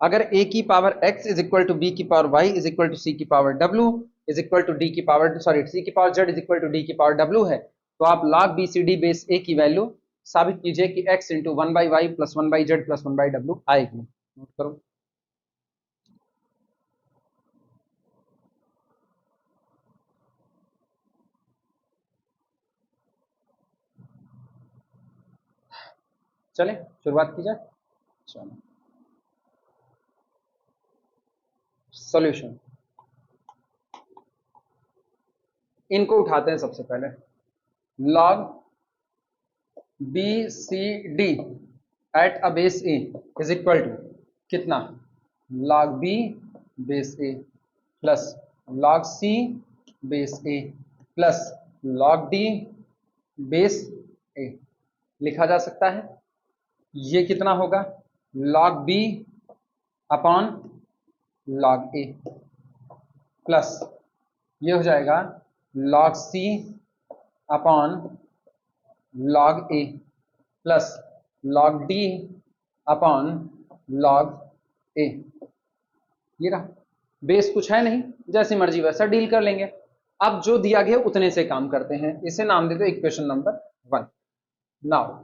अगर a की power x is equal to b की power y is equal to c की power w is equal to d की power c की power z is equal to d की power w है, तो आप log b c d बेस a की वैल्यू साबित कीजिए कि x into 1 by Y plus 1 by Z plus 1 by W आएगी। नोट करो। चले शुरुआत की जाए। चलो सॉल्यूशन इनको उठाते हैं। सबसे पहले log B C D at a base A is equal to कितना, log B base A plus log C base A plus log D base A लिखा जा सकता है। ये कितना होगा, log B upon log A plus ये हो जाएगा log C upon log A plus log D upon log A. ये रहा, बेस कुछ है नहीं, जैसी मर्जी वैसा डील कर लेंगे। अब जो दिया गया उतने से काम करते हैं, इसे नाम देते हैं इक्वेशन नंबर 1। नाउ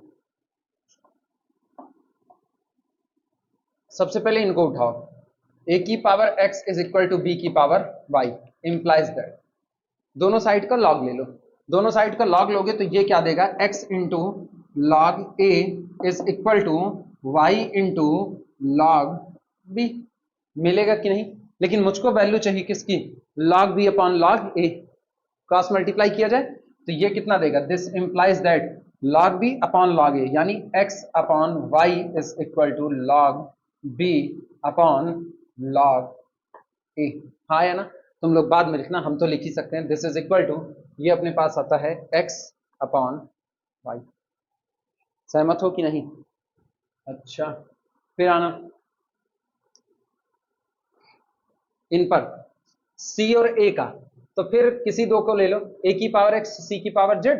सबसे पहले इनको उठाओ, a की power x is equal to b की पावर y इंप्लाइज दैट दोनों साइड का लॉग ले लो। दोनों साइड का लॉग लोगे तो ये क्या देगा, x into log a is equal to y into log b। मिलेगा कि नहीं, लेकिन मुझको वैल्यू चाहिए किसकी, log b upon log a। Cross multiply किया जाए तो ये कितना देगा, this implies that log b upon log a यानी x upon y is equal to log b upon log a। हाँ या ना, तुम लोग बाद में लिखना, हम तो लिख ही सकते हैं। दिस इज इक्वल टू, ये अपने पास आता है x अपॉन y। सहमत हो कि नहीं? अच्छा फिर आना इन पर c और a का, तो फिर किसी दो को ले लो, a की पावर x c की पावर z।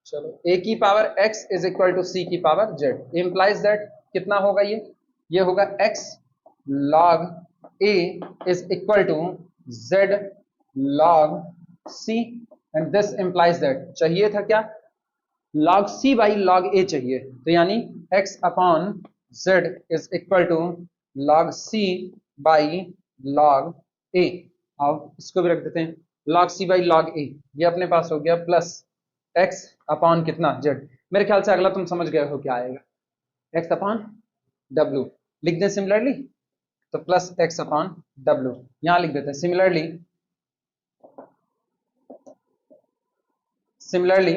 चलो a की power x is equal to c की पावर z इंप्लाइज दैट कितना होगा, ये होगा x log a is equal to z log c and this implies that चाहिए था क्या, log c by log a चाहिए, तो यानी x upon z is equal to log c by log a। आओ इसको भी रख देते हैं, log c by log a ये अपने पास हो गया प्लस x अपॉन कितना z। मेरे ख्याल से अगला तुम समझ गए हो क्या आएगा, x अपॉन w लिख दें सिमिलरली, तो प्लस x अपॉन w यहां लिख देते हैं। Similarly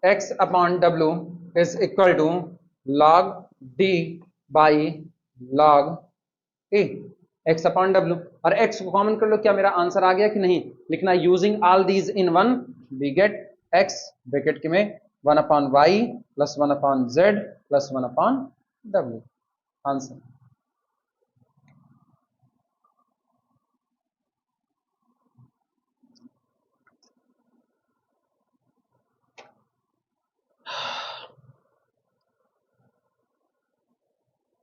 x upon w is equal to log d by log a, x upon w और x को कॉमन कर लो। क्या मेरा आंसर आ गया कि नहीं, लिखना using all these in one we get x bracket के में 1 upon y plus 1 upon z plus 1 upon w answer.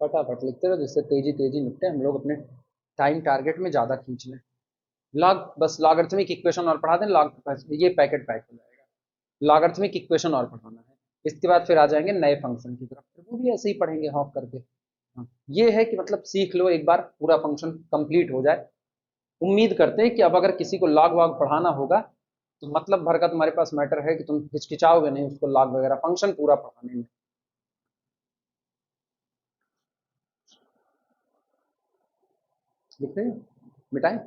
फटाफट लिखते रहो जिससे तेजी तेजी निपटे, हम लोग अपने टाइम टारगेट में ज्यादा खींच लें। लॉग बस लॉगरिथमिक इक्वेशन और पढ़ा दें, लॉग ये पैकेट पैक हो जाएगा। लॉगरिथमिक इक्वेशन और पढ़ाना है, इसके बाद फिर आ जाएंगे नए फंक्शन की तरफ, वो भी ऐसे ही पढ़ेंगे हॉप करके। हाँ, ये है कि मतलब सीख लो एक बार, पूरा फंक्शन कंप्लीट हो जाए। उम्मीद करते हैं कि अब अगर किसी को लॉग वॉग पढ़ाना होगा तो मतलब भर का तुम्हारे पास मैटर है कि तुम हिचकिचाओगे नहीं उसको लॉग वगैरह फंक्शन पूरा पढ़ाने में। लिख रहे हैं मिटाएं,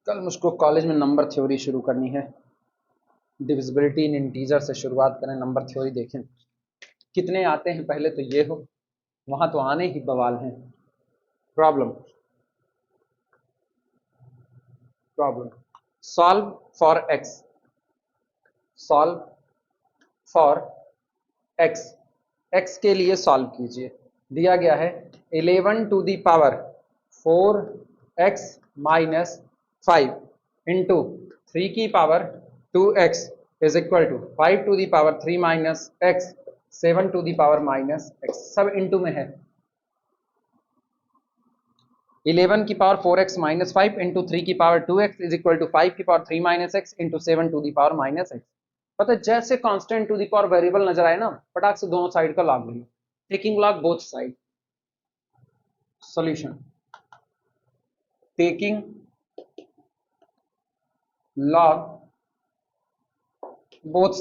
कल मुझको कॉलेज में नंबर थ्योरी शुरू करनी है, डिविजिबिलिटी इन इंटीजर से शुरुआत करें, नंबर थ्योरी देखें कितने आते हैं पहले तो ये हो, वहां तो आने ही बवाल हैं। Problem solve for x, solve for x, x के लिए सॉल्व कीजिए। दिया गया है 11 to the power 4x minus 5 into 3 की power 2x is equal to 5 to the power 3 minus x 7 to the power minus x, सब इंटू में है। 11 की पावर 4x माइनस 5 इंटू 3 की power 2x is equal to 5 की power 3 minus x into 7 to the power minus x। पता है जैसे constant to the power variable नजर आए ना, फटाक से दोनों साइड का लॉग लीजिए, taking log both side. Solution taking log both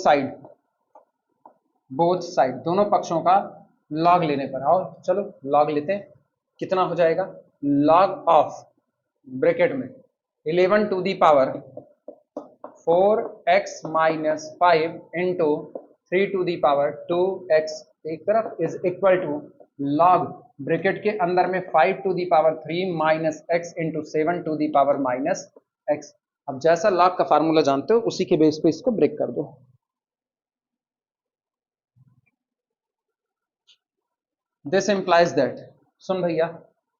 side दोनों पक्षों का लॉग लेने पर। आओ चलो लॉग लेते हैं, कितना हो जाएगा लॉग ऑफ ब्रैकेट में 11 to the power 4x minus 5 into 3 to the power 2x एक तरफ is equal to log bracket के अंदर में 5 to the power 3 minus x into 7 to the power minus x। अब जैसा लॉग का फार्मूला जानते हो उसी के बेस पे इसको ब्रेक कर दो। दिस इंप्लाइज दैट, सुन भैया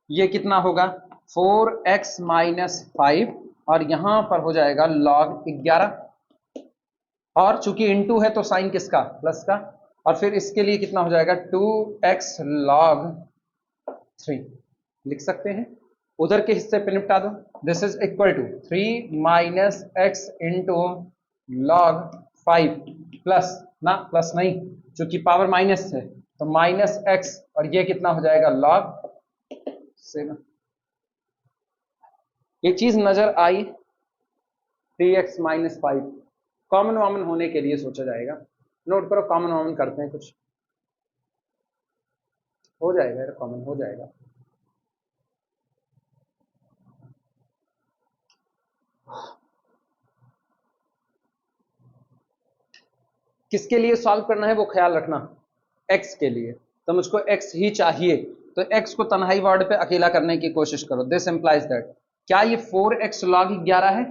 ये कितना होगा 4x माइनस 5 और यहां पर हो जाएगा लॉग 11, और चूंकि इनटू है तो साइन किसका प्लस का, और फिर इसके लिए कितना हो जाएगा 2x log 3 लिख सकते हैं, उधर के हिस्से पे निपटा दो। This is equal to 3 minus x into log 5 plus ना प्लस नहीं चूंकि पावर माइनस है तो माइनस x, और ये कितना हो जाएगा log 7। एक चीज नजर आई 3x माइनस 5 कॉमन वॉमन होने के लिए सोचा जाएगा, नोट करो कॉमन वॉमन करते हैं, कुछ हो जाएगा, कॉमन हो जाएगा। किसके लिए सॉल्व करना है वो ख्याल रखना, x के लिए, तो मुझको x ही चाहिए, तो x को तन्हाई वर्ड पे अकेला करने की कोशिश करो। दिस इंप्लाइज दैट, क्या ये 4x log 11 है,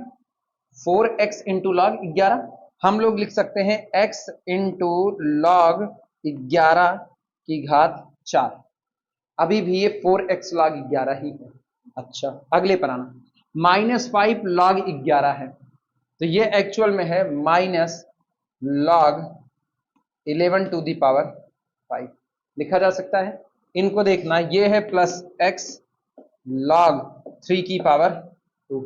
4x इंटू लॉग 11, हम लोग लिख सकते हैं x इंटू लॉग 11 की घात 4, अभी भी ये 4x log 11 ही है। अच्छा अगले पर आना, माइनस 5 log 11 है, तो ये एक्चुअल में है minus log 11 to the power 5 लिखा जा सकता है। इनको देखना, ये है प्लस x log 3 की पावर 2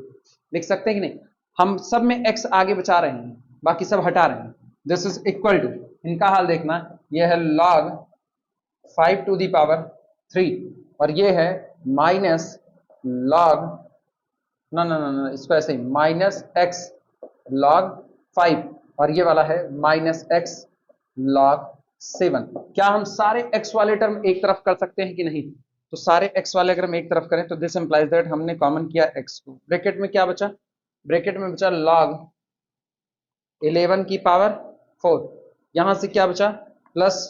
लिख सकते हैं कि नहीं, हम सब में x आगे बचा रहे हैं बाकी सब हटा रहे हैं। दिस इज इक्वल टू, इनका हाल देखना, ये है log 5 टू दी पावर 3 और ये है माइनस log ना ना ना ना इसको ऐसे ही माइनस x log 5 और ये वाला है माइनस x log 7। क्या हम सारे x वाले टर्म एक तरफ कर सकते हैं कि नहीं, तो सारे x वाले अगर हम एक तरफ करें तो दिस इंप्लाइज दैट हमने कॉमन किया x को, ब्रैकेट में क्या बचा, ब्रैकेट में बचा log 11 की पावर 4, यहां से क्या बचा प्लस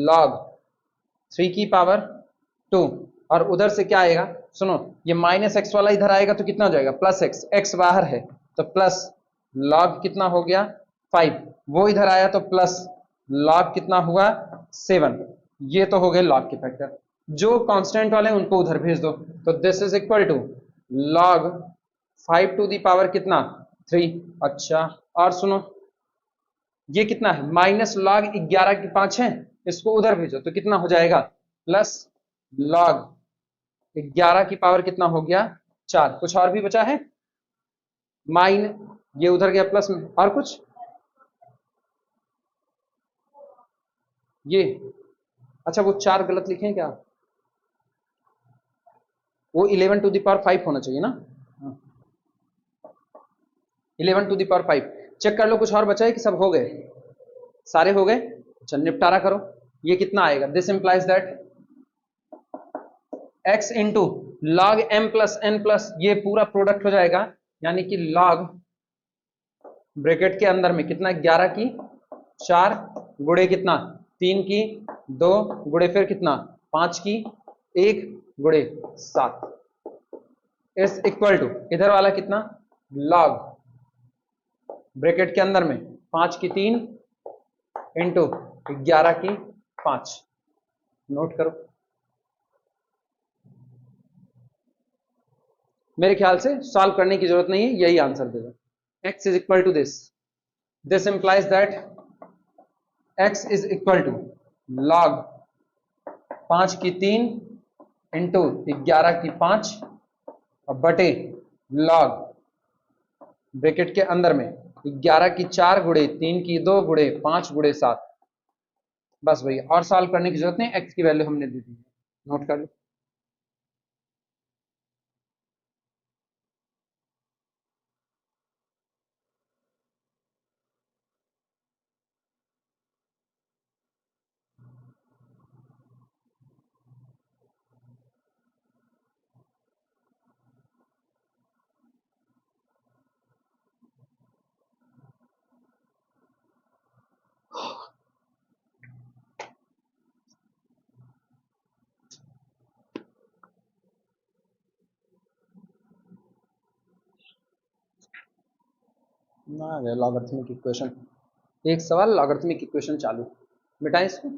log 3 की पावर 2, और उधर से क्या आएगा, सुनो ये माइनस x वाला इधर आएगा तो कितना हो जाएगा प्लस x, x बाहर है तो प्लस log कितना हो गया 5, वो इधर आया तो प्लस log कितना हुआ 7, ये तो हो गए log के फैक्टर, जो कांस्टेंट वाले उनको उधर भेज दो, तो this is equal to log 5 to the power कितना 3। अच्छा और सुनो ये कितना है माइनस log 11 की 5 है, इसको उधर भेजो तो कितना हो जाएगा प्लस log 11 की पावर कितना हो गया 4। कुछ और भी बचा है, माइन ये उधर गया प्लस में, और कुछ ये, अच्छा वो 4 गलत लिखे हैं क्या, वो 11 टू दी पावर 5 होना चाहिए ना, 11 टू दी पावर 5 चेक कर लो, कुछ और बचा है कि सब हो गए, सारे हो गए, अच्छा निपटारा करो। ये कितना आएगा, this implies that x into log m plus n plus ये पूरा प्रोडक्ट हो जाएगा यानी कि log ब्रैकेट के अंदर में कितना 11 की 4 गुणे कितना 3 की 2 गुणे फिर कितना 5 की 1 गुणे 7 इज इक्वल टू इधर वाला कितना log ब्रैकेट के अंदर में 5 की 3 इंटू 11 की 5। नोट करो, मेरे ख्याल से सॉल्व करने की जरूरत नहीं है, यही आंसर देगा। x is equal to this implies that x is equal to log 5 की 3 इंटू 11 की 5 और बटे log ब्रैकेट के अंदर में 11 की 4 गुणे 3 की 2 गुणे 5 गुणे 7। बस भैया, और सॉल्व करने की जरूरत नहीं, x की वैल्यू हमने दे दी है। नोट कर लो। ना गया लॉगरिथमिक इक्वेशन, एक सवाल लॉगरिथमिक इक्वेशन चालू, मिटाएं इसको।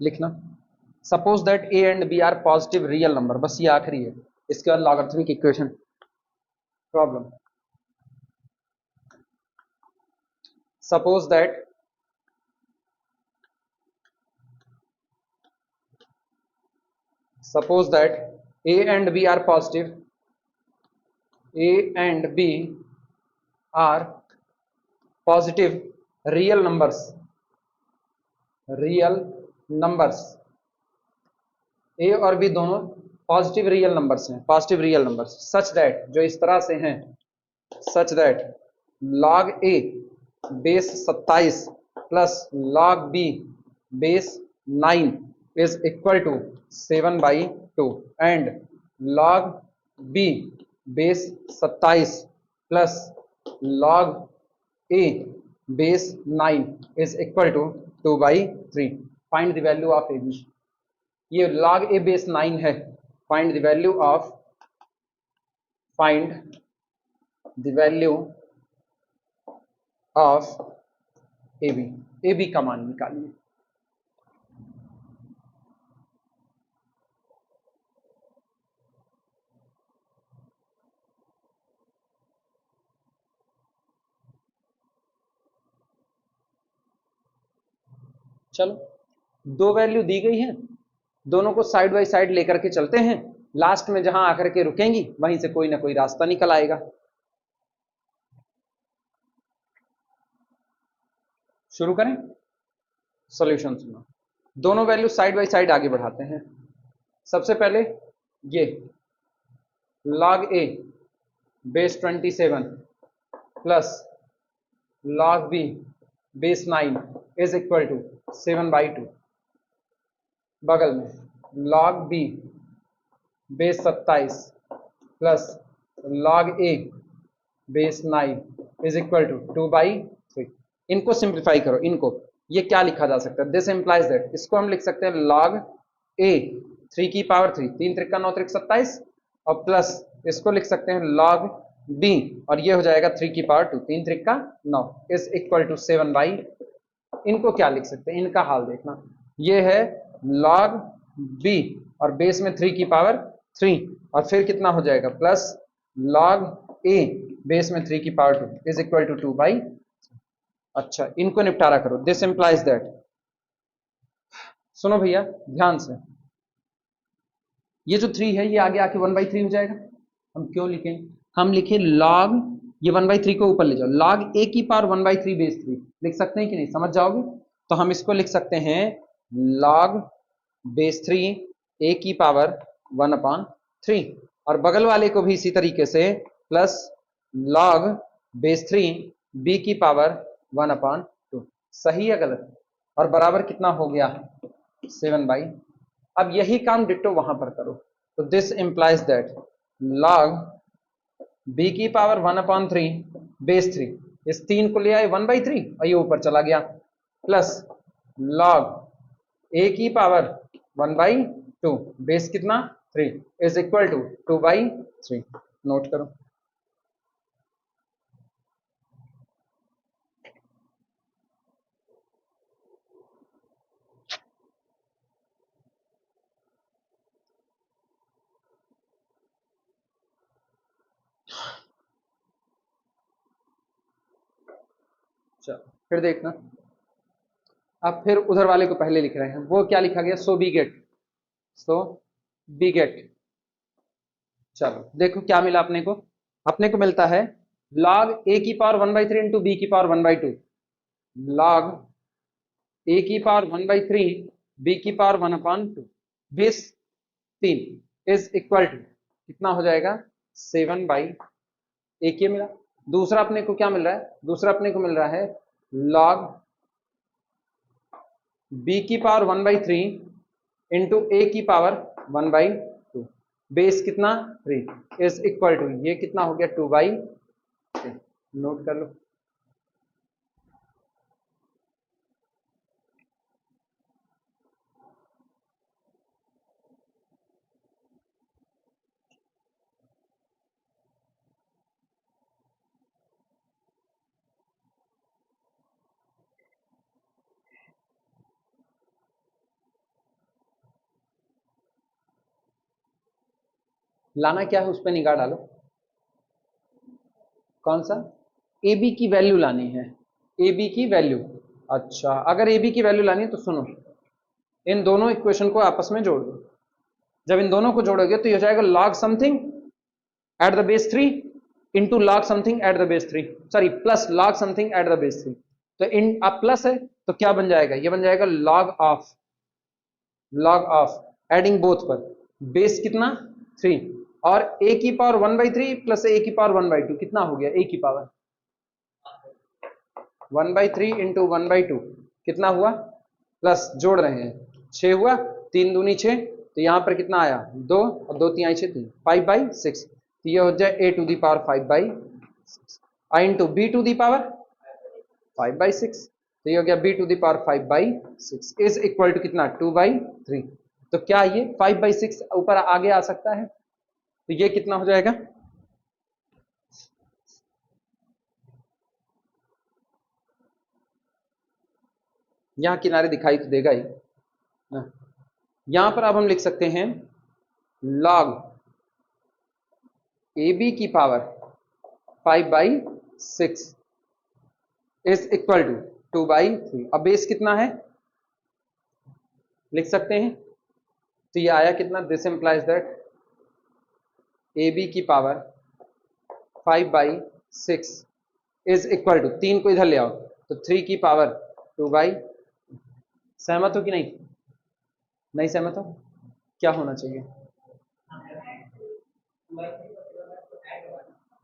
लिखना, suppose that a and b are positive real number, बस ये आखिरी है, इसके बाद logarithmic equation problem. Suppose that a and b are positive, a and b are positive real numbers a और b दोनों पॉजिटिव रियल नंबर्स हैं, positive real numbers such that, जो इस तरह से हैं, such that log a base 27 plus log b base 9 is equal to 7/2 and log b base 27 plus log a base 9 is equal to 2/3। Find the value of a b. ये log a base 9 है, find the value of a b का मान निकालिए। चलो, दो value दी गई है, दोनों को साइड बाय साइड लेकर के चलते हैं, लास्ट में जहां आकर के रुकेंगी वहीं से कोई ना कोई रास्ता निकल आएगा। शुरू करें, सॉल्यूशन सुनो। दोनों वैल्यू साइड बाय साइड आगे बढ़ाते हैं। सबसे पहले ये log a base 27 plus log b base 9 is equal to 7/2। बगल में log b base 27 plus log a base 9 is equal to 2/3। इनको सिंप्लीफाई करो, इनको, ये क्या लिखा जा सकता है, दिस इंप्लाइज दैट, इसको हम लिख सकते हैं log a 3 की पावर 3, 3 त्रिका 9 त्रिक 27, और प्लस इसको लिख सकते हैं log b, और ये हो जाएगा 3 की पावर 2, 3 त्रिका 9 इज इक्वल टू 7/। इनको क्या लिख सकते हैं, इनका हाल देखना, ये है log b और बेस में 3 की पावर 3, और फिर कितना हो जाएगा प्लस log a बेस में 3 की पावर 2 इज इक्वल टू 2/। अच्छा, इनको निपटारा करो, दिस इंप्लाइज दैट, सुनो भैया ध्यान से, ये जो 3 है ये आगे आके 1/3 हो जाएगा। हम क्यों लिखें, हम लिखे log ये 1/3 को ऊपर ले जाओ, log a की पावर 1/3 बेस 3 लिख सकते हैं कि नहीं, समझ जाओगे? तो हम इसको लिख सकते हैं log बेस 3 a की पावर 1/3, और बगल वाले को भी इसी तरीके से प्लस log बेस 3 b की पावर 1/2। सही है गलत? और बराबर कितना हो गया 7/। अब यही काम डिट्टो वहां पर करो, तो this implies that log b की पावर 1/3 बेस 3, इस 3 को ले आए 1/3 और ये ऊपर चला गया, प्लस log a की पावर 1/2 बेस कितना 3 इज इक्वल टू 2/3। नोट करो। चलो फिर देखना, अब फिर उधर वाले को पहले लिख रहे हैं, वो क्या लिखा गया, सो बी गेट, सो बी गेट। चलो देखो क्या मिला अपने को मिलता है log a की पावर 1/3 इंटू बी की पावर 1/2, log a की पावर 1/3 b की power 1/2 base 3 is equal to कितना हो जाएगा 7/। एक ये मिला, दूसरा अपने को क्या मिल रहा है, दूसरा अपने को मिल रहा है log b की पावर 1/3 इंटू a की पावर 1/2 बेस कितना 3 इज इक्वल टू ये कितना हो गया 2/3। नोट कर लो। लाना क्या है, उस पर निगाह डालो, कौन सा, ए बी की वैल्यू लानी है, ए बी की वैल्यू। अच्छा अगर ए बी की वैल्यू लानी है तो सुनो, इन दोनों इक्वेशन को आपस में जोड़ दो, जब इन दोनों को जोड़ोगे तो ये हो जाएगा log something eight the base 3 into log something eight the base 3, sorry plus log something eight the base 3। तो इन अब प्लस है तो क्या बन जाएगा, ये बन जाएगा log ऑफ एडिंग बोथ पर बेस कितना 3, और a की पावर 1/3 प्लस a की पावर 1/2 कितना हो गया, a की पावर 1/3 इंटू 1/2 कितना हुआ, प्लस जोड़ रहे हैं 6 हुआ, 3 दूनी 6, तो यहां पर कितना आया 2 और 2 3 6 3 5/6, तो ये हो जाए a to the power 5/6 into b to the power 5/6, तो ये हो गया b to the power 5/6 is equal to कितना 2/3। तो क्या ये 5/6 ऊपर आगे आ सकता है, तो ये कितना हो जाएगा, यहां किनारे दिखाई तो देगा ही ना। यहां पर अब हम लिख सकते हैं log ए बी की पावर 5/6 इज इक्वल टू 2/3। अब बेस कितना है लिख सकते हैं, तो ये आया कितना, this implies that a B की पावर 5/6 इज इक्वल टू 3 को इधर ले आओ तो 3 की पावर 2/। सहमत हो कि नहीं, नहीं सहमत हो, क्या होना चाहिए,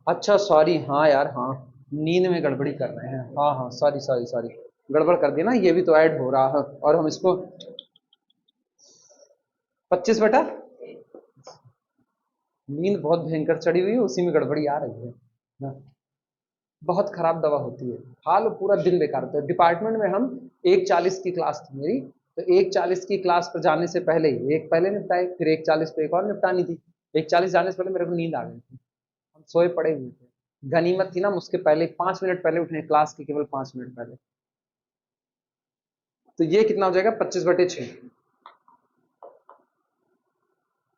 अच्छा सॉरी, हाँ यार हाँ, नींद में गड़बड़ी कर रहे हैं, हाँ हाँ सॉरी सॉरी सॉरी, गड़बड़ कर दिया ना, ये भी तो ऐड हो रहा है, और हम इसको 25 बेटा, नींद बहुत भयंकर चढ़ी हुई है, उसी में गड़बड़ी आ रही है ना। बहुत खराब दवा होती है, हाल पूरा दिन बेकार होता है। डिपार्टमेंट में हम 1:40 की क्लास थी मेरी, तो 1:40 की क्लास पर जाने से पहले ही एक पहले निपटाए, फिर 1:40 पे एक और निपटानी थी, 1:40 जाने से पहले मेरे को नींद आ गई थी, हम सोए पड़े हुए थे, गनीमत थी ना उसके पहले 5 मिनट पहले उठे, क्लास के केवल 5 मिनट पहले। तो ये कितना हो जाएगा 25/6।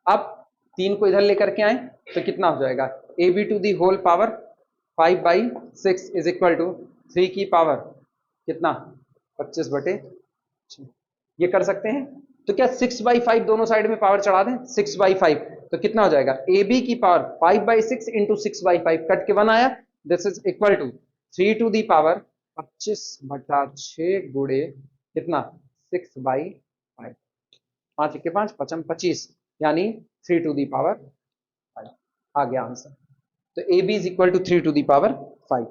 अब 3 को इधर लेकर के आए तो कितना हो जाएगा, a b to the whole power 5/6 is equal to 3 की पावर कितना 25/6। ये कर सकते हैं, तो क्या 6/5 दोनों साइड में पावर चढ़ा दें, 6/5 तो कितना हो जाएगा, ए बी की पावर 5/6 इंटू 6/5 कट के 1 आया, this is equal to 3 to the power 25/6 गुणे कितना 6/5, 5 के 5 पचम 25, यानी 3 to the power 5 आ गया आंसर। तो a B is equal to 3 to the power 5।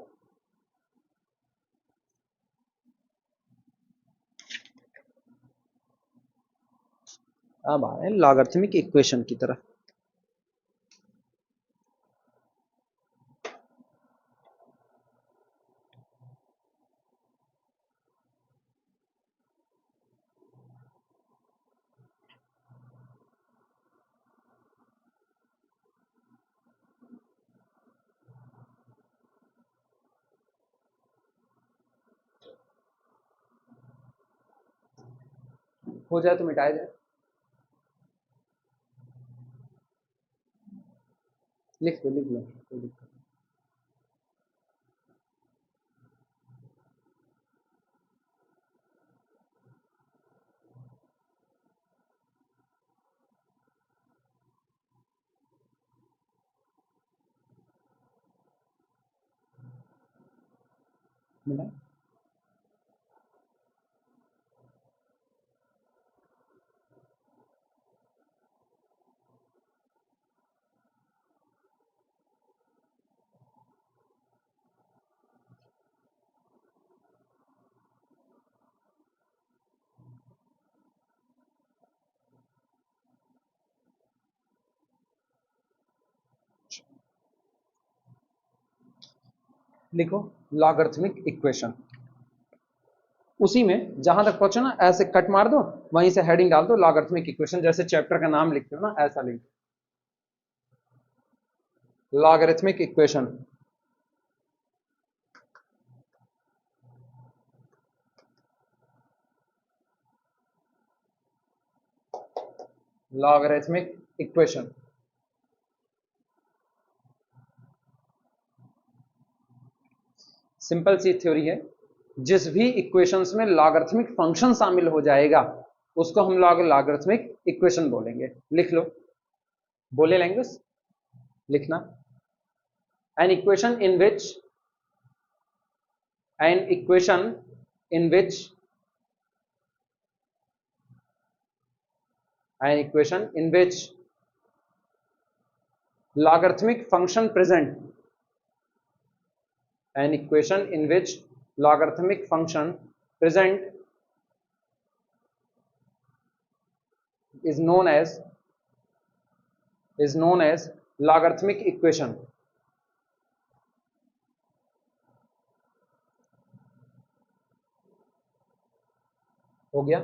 अब आए लॉगरिथमिक इक्वेशन की तरफ। हो जाए तो मिटाया जाए, लिख लो लिख लो कोई दिक्कत नहीं। मिला लिखो लॉगरिथमिक इक्वेशन। उसी में जहां तक पहुंचो ना ऐसे कट मार दो, वहीं से हेडिंग डाल दो लॉगरिथमिक इक्वेशन, जैसे चैप्टर का नाम लिखते हो ना ऐसा लिख दो logarithmic equation. Logarithmic equation simple सी थ्योरी है, जिस भी इक्वेशंस में लॉगरिथमिक फंक्शन शामिल हो जाएगा उसको हम लॉगरिथमिक इक्वेशन बोलेंगे। लिख लो, बोले लैंग्वेज लिखना। An equation in which an equation in which logarithmic function present is known as logarithmic equation। हो गया।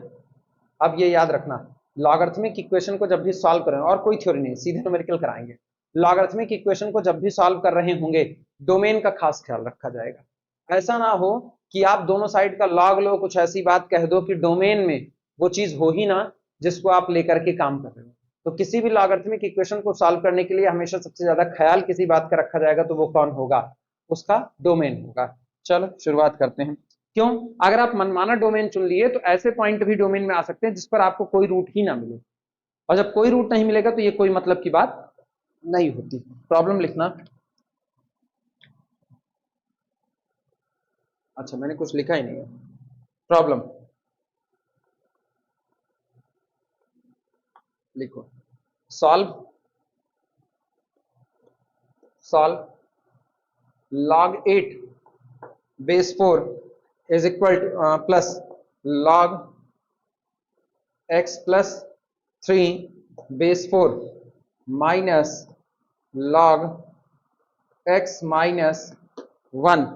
अब ये याद रखना, लॉगरिथमिक इक्वेशन को जब भी सॉल्व करें, और कोई थ्योरी नहीं, सीधे न्यूमेरिकल कराएंगे। लॉगरिथमिक इक्वेशन को जब भी सॉल्व कर रहे होंगे डोमेन का खास ख्याल रखा जाएगा। ऐसा ना हो कि आप दोनों साइड का लॉग लो, कुछ ऐसी बात कह दो कि डोमेन में वो चीज हो ही ना जिसको आप लेकर के काम कर रहे हो। तो किसी भी लॉगरिथमिक इक्वेशन को सॉल्व करने के लिए हमेशा सबसे ज्यादा ख्याल किसी बात का रखा जाएगा, तो वो कौन होगा, उसका डोमेन होगा। चलो शुरुआत करते हैं। क्यों, अगर आप मनमाना डोमेन चुन लिए तो ऐसे पॉइंट भी डोमेन में आ सकते हैं जिस पर आपको कोई रूट ही ना मिले, और जब कोई रूट नहीं मिलेगा तो ये कोई मतलब की बात नहीं होती। प्रॉब्लम लिखना। अच्छा मैंने कुछ लिखा ही नहीं है। प्रॉब्लम लिखो, solve log 8 base 4 is equal to plus log x plus 3 base 4 minus log x minus 1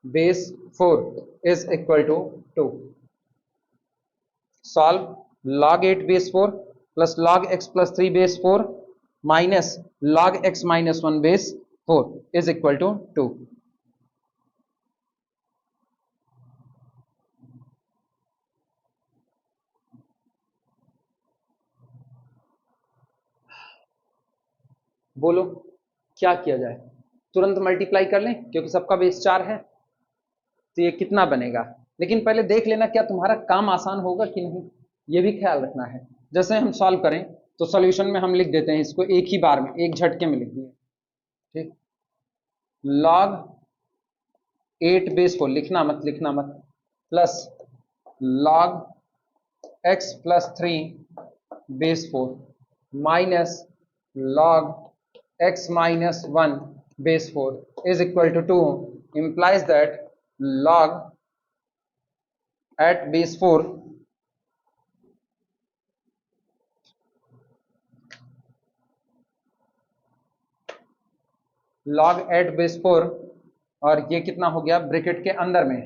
base 4 is equal to 2। solve log 8 base 4 plus log x plus 3 base 4 minus log x minus 1 base 4 is equal to 2। बोलो क्या किया जाए, तुरंत multiply कर लें क्योंकि सबका base 4 है, तो ये कितना बनेगा। लेकिन पहले देख लेना क्या तुम्हारा काम आसान होगा कि नहीं, ये भी ख्याल रखना है। जैसे हम सॉल्व करें तो सॉल्यूशन में हम लिख देते हैं इसको एक ही बार में, एक झटके में लिख दिए, ठीक। log 8 बेस 4 लिखना मत plus log x plus 3 base 4 minus log x minus 1 base 4 is equal to 2 implies that log at base 4 log at base 4 और ये कितना हो गया ब्रैकेट के अंदर में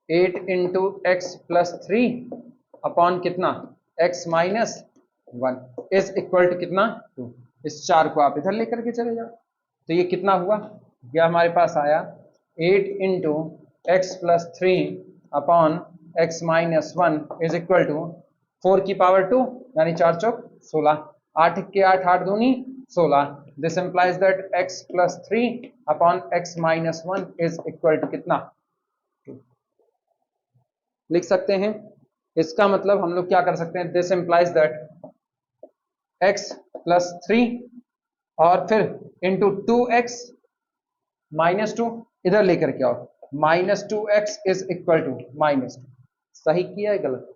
8 इंटू एक्स प्लस 3 अपॉन कितना x minus 1 is equal to कितना 2। इस 4 को आप इधर लेकर के चले जाओ तो ये कितना हुआ, यह हमारे पास आया 8 into x plus 3 upon x minus 1 is equal to 4 की पावर 2 यानी 4 चौक 16, 8 के 8 8 दूनी 16। This implies that x plus 3 upon x minus 1 is equal to कितना 2 लिख सकते हैं। इसका मतलब हम लोग क्या कर सकते हैं, this implies that x plus 3 और फिर इंटू 2x माइनस 2 इधर लेकर के आओ minus 2x is equal to -2। सही किया है गलत,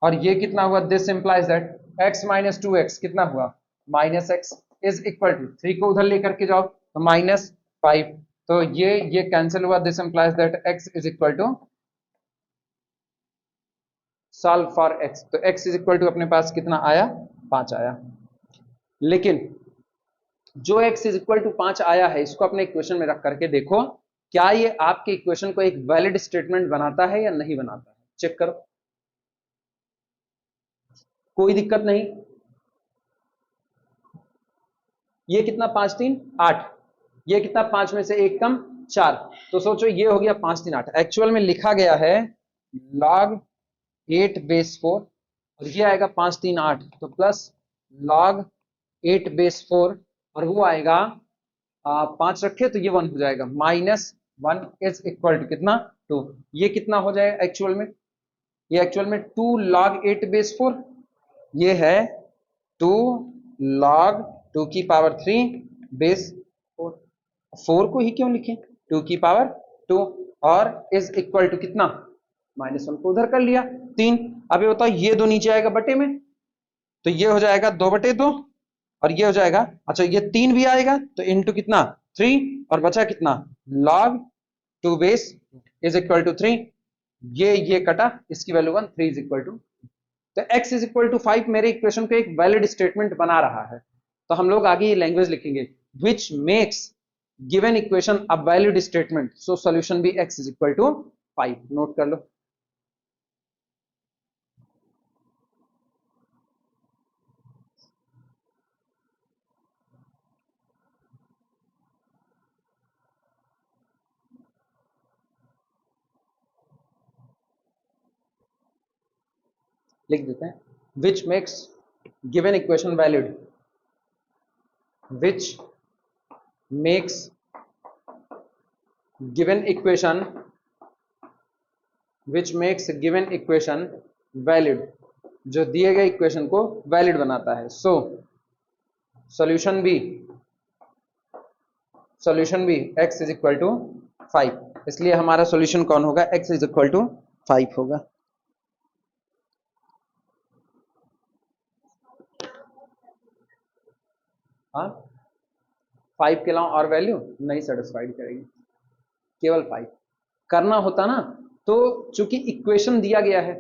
और ये कितना हुआ, this implies that x minus 2x कितना हुआ -x इज इक्वल टू 3 को उधर लेकर के जाओ तो -5 तो ये कैंसिल हुआ। This implies that x is equal to solve for x तो x इज इक्वल टू अपने पास कितना आया 5 आया। लेकिन जो x इज इक्वल टू 5 आया है इसको अपने इक्वेशन में रख करके देखो क्या ये आपके इक्वेशन को एक वैलिड स्टेटमेंट बनाता है या नहीं बनाता है, चेक करो। कोई दिक्कत नहीं, ये कितना 5 3 8, ये कितना 5 में से 1 कम 4 तो सोचो ये हो गया 5 3 8। एक्चुअल में लिखा गया है log 8 बेस 4 और ये आएगा 5 3 8 तो प्लस log 8 बेस 4 और वो आएगा 5 रखे तो ये 1 हो जाएगा -1 इज इक्वल टू कितना 2। ये कितना हो जाएगा एक्चुअल में, ये एक्चुअल में 2 log 8 बेस 4, ये है 2 log 2 की पावर 3 बेस 4। 4 को ही क्यों लिखें 2 की पावर 2 और इज इक्वल टू कितना -1 को उधर कर लिया 3। अब ये बताओ ये 2 नीचे आएगा बटे में तो ये हो जाएगा 2/2 और ये हो जाएगा, अच्छा ये 3 भी आएगा तो इंटू कितना 3 और बचा कितना log 2 base is equal to 3। ये कटा इसकी वैल्यू 1 3 इज इक्वल टू, तो x इज इक्वल टू 5 मेरे इक्वेशन को एक वैलिड स्टेटमेंट बना रहा है। तो हम लोग आगे ये लैंग्वेज लिखेंगे which makes given equation a valid statement, so solution भी x is equal to 5। Note कर लो। लिख देते हैं which makes given equation valid, which makes given equation, which makes given equation valid, जो दिए गए इक्वेशन को वैलिड बनाता है। सो सॉल्यूशन भी x इज इक्वल टू 5, इसलिए हमारा सॉल्यूशन कौन होगा x इज इक्वल टू 5 होगा। हाँ 5 के अलावा और वैल्यू नहीं सेटिस्फाइड करेगी, केवल 5 करना होता ना। तो चूंकि इक्वेशन दिया गया है,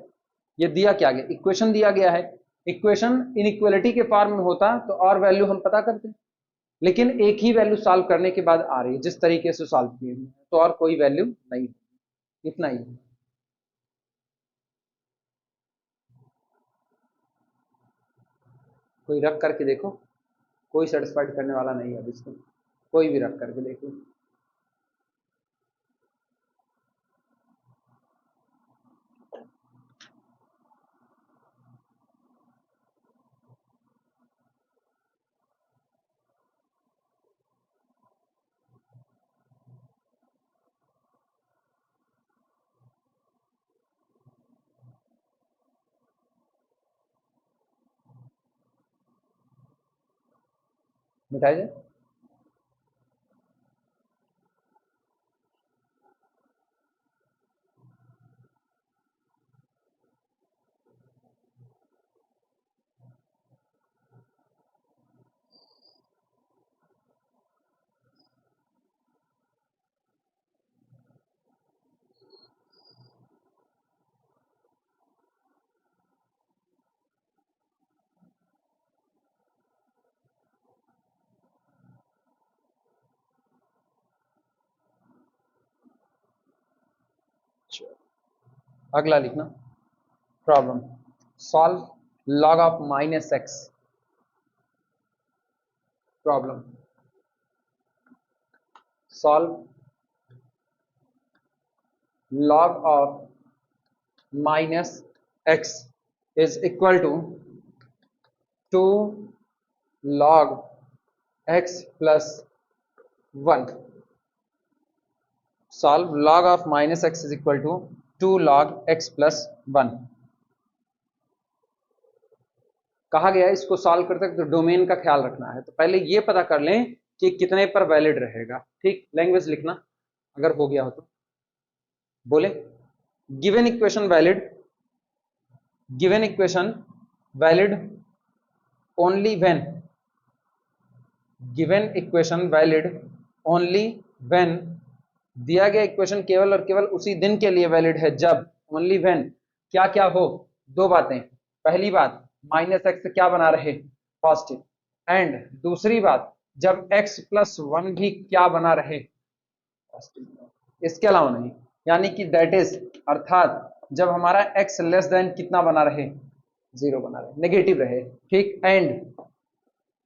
ये दिया क्या गया इक्वेशन दिया गया है, इक्वेशन इनइक्वालिटी के फॉर्म में होता तो और वैल्यू हम पता करते, लेकिन एक ही वैल्यू सॉल्व करने के बाद आ रही है जिस तरीके से सॉल्व किए हैं तो और कोई वैल्यू नहीं, इतना ही। कोई रख करके देखो, कोई सेटिस्फाइड करने वाला नहीं है अब इसको, कोई भी रख करके देखो। मिटाई जाए अगला लिखना problem, solve log of minus x. Problem, solve log of minus x is equal to 2 log x plus 1. Solve log of minus x is equal to 2 log x plus 1. कहा गया इसको सॉल्व करते तो डोमेन का ख्याल रखना है, तो पहले ये पता कर लें कि कितने पर वैलिड रहेगा। ठीक, लैंग्वेज लिखना अगर हो गया हो तो बोले given equation valid, given equation valid only when, given equation valid only when, दिया गया इक्वेशन केवल और केवल उसी दिन के लिए वैलिड है जब, ओनली व्हेन क्या क्या हो, दो बातें, पहली बात माइनस एक्स क्या बना रहे, पॉजिटिव, एंड दूसरी बात जब x प्लस 1 भी क्या बना रहे, पॉजिटिव, इसके अलावा नहीं, यानी कि दैट इज, अर्थात जब हमारा x लेस देन कितना बना रहे, 0 बना रहे, नेगेटिव रहे। ठीक, एंड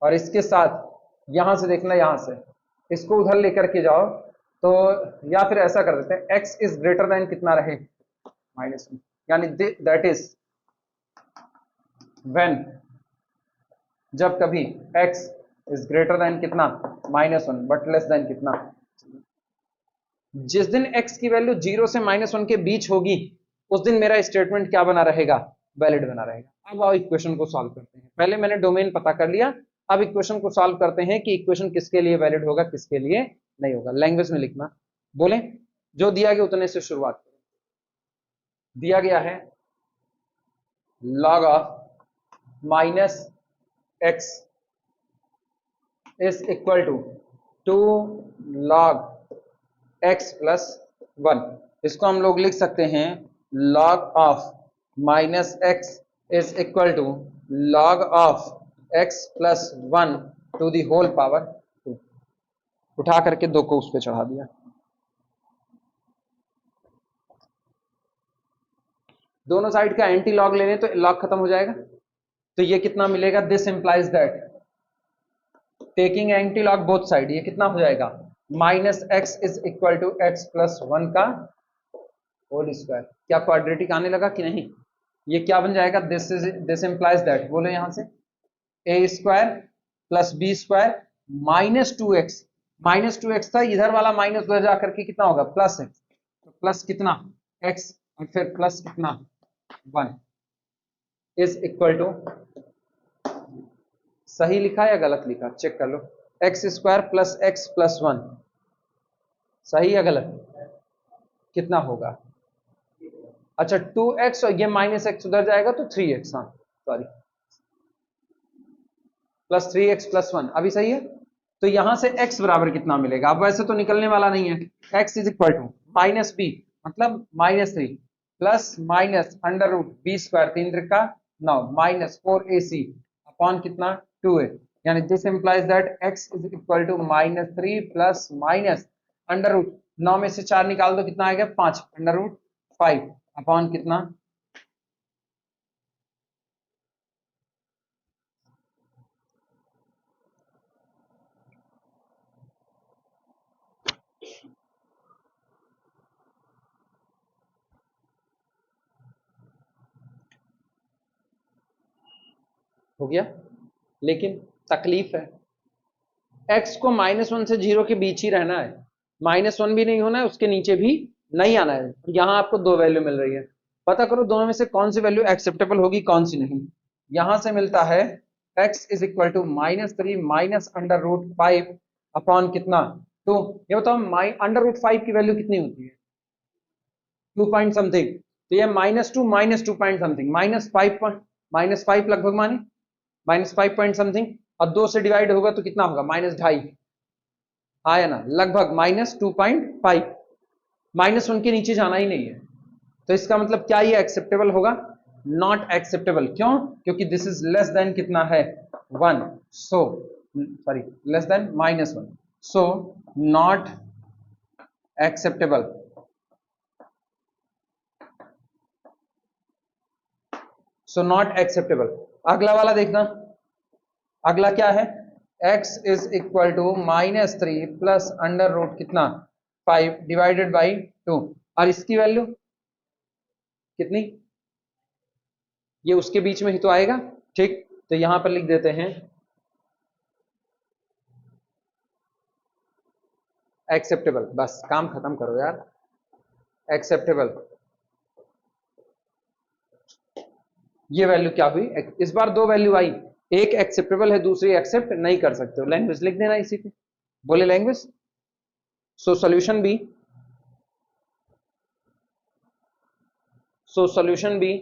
और इसके साथ यहां से देखना, यहां से इसको उधर लेकर के जाओ तो, या फिर ऐसा कर देते हैं x इज ग्रेटर देन कितना रहे, -1, यानी दैट इज व्हेन, जब कभी x इज ग्रेटर देन कितना, -1 बट लेस देन कितना, जिस दिन x की वैल्यू 0 से -1 के बीच होगी उस दिन मेरा स्टेटमेंट क्या बना रहेगा, वैलिड बना रहेगा। अब आओ इक्वेशन को सॉल्व करते हैं। पहले मैंने डोमेन पता कर लिया, अब इक्वेशन को सॉल्व करते हैं कि इक्वेशन किसके लिए वैलिड होगा, किसके लिए नहीं होगा। लैंग्वेज में लिखना, बोले जो दिया गया उतने से शुरुआत करें। दिया गया है log of minus x is equal to 2 log x plus 1। इसको हम लोग लिख सकते हैं log of minus x is equal to log of x plus 1 to the whole power 2। उठा करके 2 को उस पर चढ़ा दिया। दोनों साइड का एंटी लॉग ले लें तो लॉग खत्म हो जाएगा, तो ये कितना मिलेगा, this implies that taking antilog both side, ये कितना हो जाएगा, minus x is equal to x plus 1 का होल स्क्वायर। क्या क्वाड्रेटिक आने लगा कि नहीं, ये क्या बन जाएगा, दिस इंप्लाइज दैट, बोले यहां से A square plus B square minus 2x, minus 2x था, इधर वाला माइनस उधर जाकर के कितना होगा, प्लस एक्स, तो प्लस कितना x और फिर प्लस कितना 1 इज इक्वल टू, सही लिखा या गलत लिखा चेक कर लो, X square plus X plus 1, सही या गलत, कितना होगा, अच्छा 2x और ये माइनस एक्स उधर जाएगा तो 3x, हाँ सॉरी, प्लस 3x प्लस 1 अभी सही है। तो यहां से x बराबर कितना मिलेगा, अब वैसे तो निकलने वाला नहीं है, x is equal to minus b मतलब -3 plus minus under root b square 3 त्रिका 9 माइनस 4ac अपॉन कितना 2a, यानी this implies that x is equal to -3 plus minus under root 9 में से 4 निकाल दो कितना आएगा 5 अंडर रूट 5 अपॉन कितना, हो गया। लेकिन तकलीफ है, x को -1 से 0 के बीच ही रहना है, -1 भी नहीं होना है, उसके नीचे भी नहीं आना है। यहां आपको 2 वैल्यू मिल रही है, पता करो दोनों में से कौन सी वैल्यू एक्सेप्टेबल होगी कौन सी नहीं। यहां से मिलता है x is equal to -3 minus under root 5 upon कितना 2, ये बताओ अंडर रूट 5 की वैल्यू कितनी होती है, 2 पॉइंट समथिंग, तो ये -2 पॉइंट समथिंग -5 लगभग माने -5 पॉइंट समथिंग, और 2 से डिवाइड होगा तो कितना होगा -2.5, आया ना, लगभग -2.5, -1 के नीचे जाना ही नहीं है। तो इसका मतलब क्या ये एक्सेप्टेबल होगा, नॉट एक्सेप्टेबल, क्यों, क्योंकि दिस इज लेस देन कितना है 1, so sorry less than -1, so not acceptable, so not acceptable. अगला वाला देखना, अगला क्या है, x is equal to -3 plus under root कितना 5 डिवाइडेड बाई 2, और इसकी वैल्यू कितनी, ये उसके बीच में ही तो आएगा। ठीक, तो यहां पर लिख देते हैं एक्सेप्टेबल, बस काम खत्म करो यार, एक्सेप्टेबल। ये वैल्यू क्या हुई, इस बार दो वैल्यू आई, एक एक्सेप्टेबल है दूसरी एक्सेप्ट नहीं कर सकते हो, लैंग्वेज लिख देना इसी पे, बोले language. So solution b, so solution b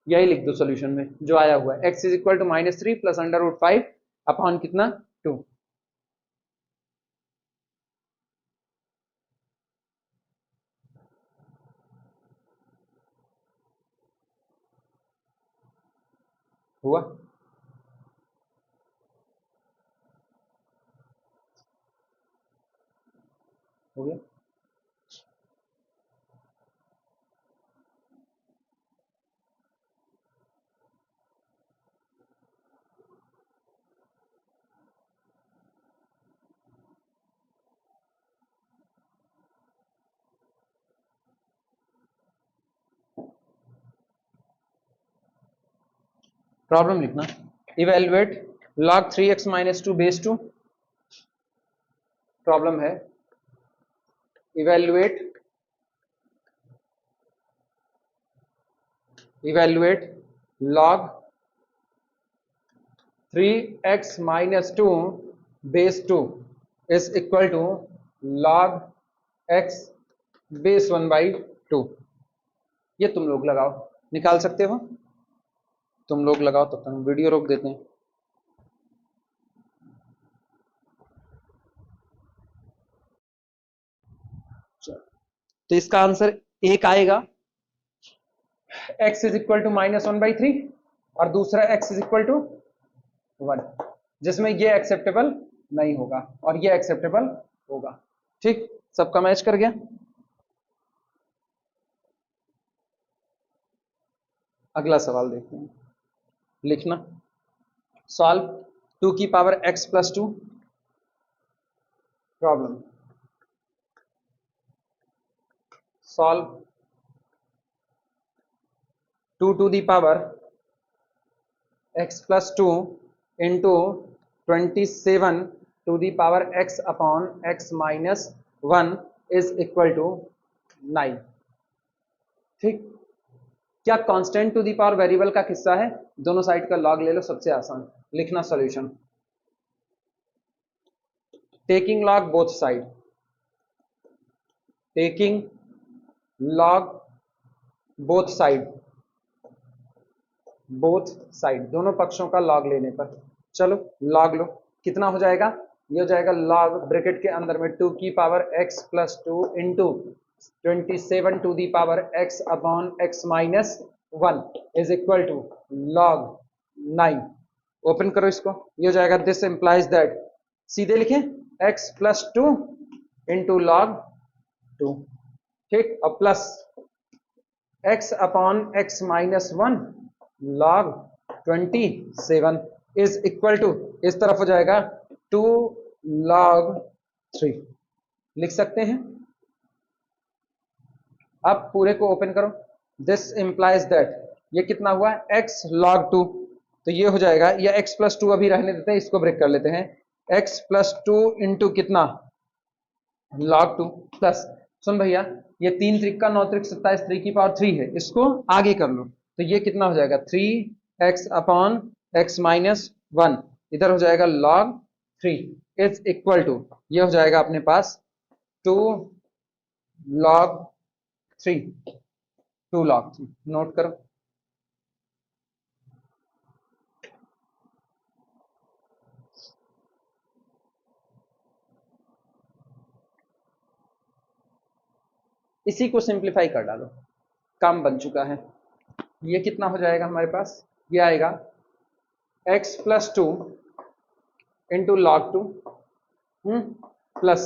यही लिख दो सॉल्यूशन में जो आया हुआ है, x is equal to -3 plus under root 5 upon कितना 2। हुआ, हो गया। प्रॉब्लम लिखना, evaluate log 3x minus 2 base 2। Problem है evaluate log 3x minus 2 base 2 is equal to log x base 1 by 2। ये तुम लोग लगाओ, निकाल सकते हो तुम लोग, लगाओ, तब तक वीडियो रोक देते हैं। तो इसका आंसर एक आएगा, x इज इक्वल टू -1/3 और दूसरा x इज इक्वल टू 1, जिसमें ये एक्सेप्टेबल नहीं होगा और ये एक्सेप्टेबल होगा। ठीक, सबका मैच कर गया। अगला सवाल देखते हैं, लिखना, सॉल्व 2 की power x plus 2। Problem, solve 2 to the power x plus 2 into 27 to the power x upon x minus 1 is equal to 9। ठीक, क्या constant to the power variable का किस्सा है, दोनों साइड का लॉग ले लो, सबसे आसान। लिखना solution, taking log both side, taking log both side, both side दोनों पक्षों का लॉग लेने पर, चलो लॉग लो, कितना हो जाएगा, ये हो जाएगा लॉग ब्रैकेट के अंदर में 2 की power x plus 2 into 27 to the power x upon x minus 1 is equal to log 9। Open करो इसको, ये हो जाएगा, दिस इंप्लाइज दैट, सीधे लिखें x प्लस 2 इंटू लॉग 2। ठीक, और plus x upon x minus 1 log 27 is equal to, इस तरफ हो जाएगा 2 log 3, लिख सकते हैं। अब पूरे को ओपन करो, दिस इंप्लाइज दैट, ये कितना हुआ x log 2, तो ये हो जाएगा, या x प्लस 2 अभी रहने देते हैं, इसको ब्रेक कर लेते हैं, x प्लस 2 इंटू कितना log 2 प्लस, सुन भैया, ये 3 त्रिक 9 त्रिक 27 3 की पावर 3 है, इसको आगे कर लो, तो ये कितना हो जाएगा 3x अपॉन x माइनस 1, इधर हो जाएगा log 3 इज इक्वल टू, ये हो जाएगा अपने पास 2 log 3, 2 log 3, नोट करो। इसी को सिंप्लीफाई कर डालो, काम बन चुका है। ये कितना हो जाएगा हमारे पास, ये आएगा x plus 2 into log 2 plus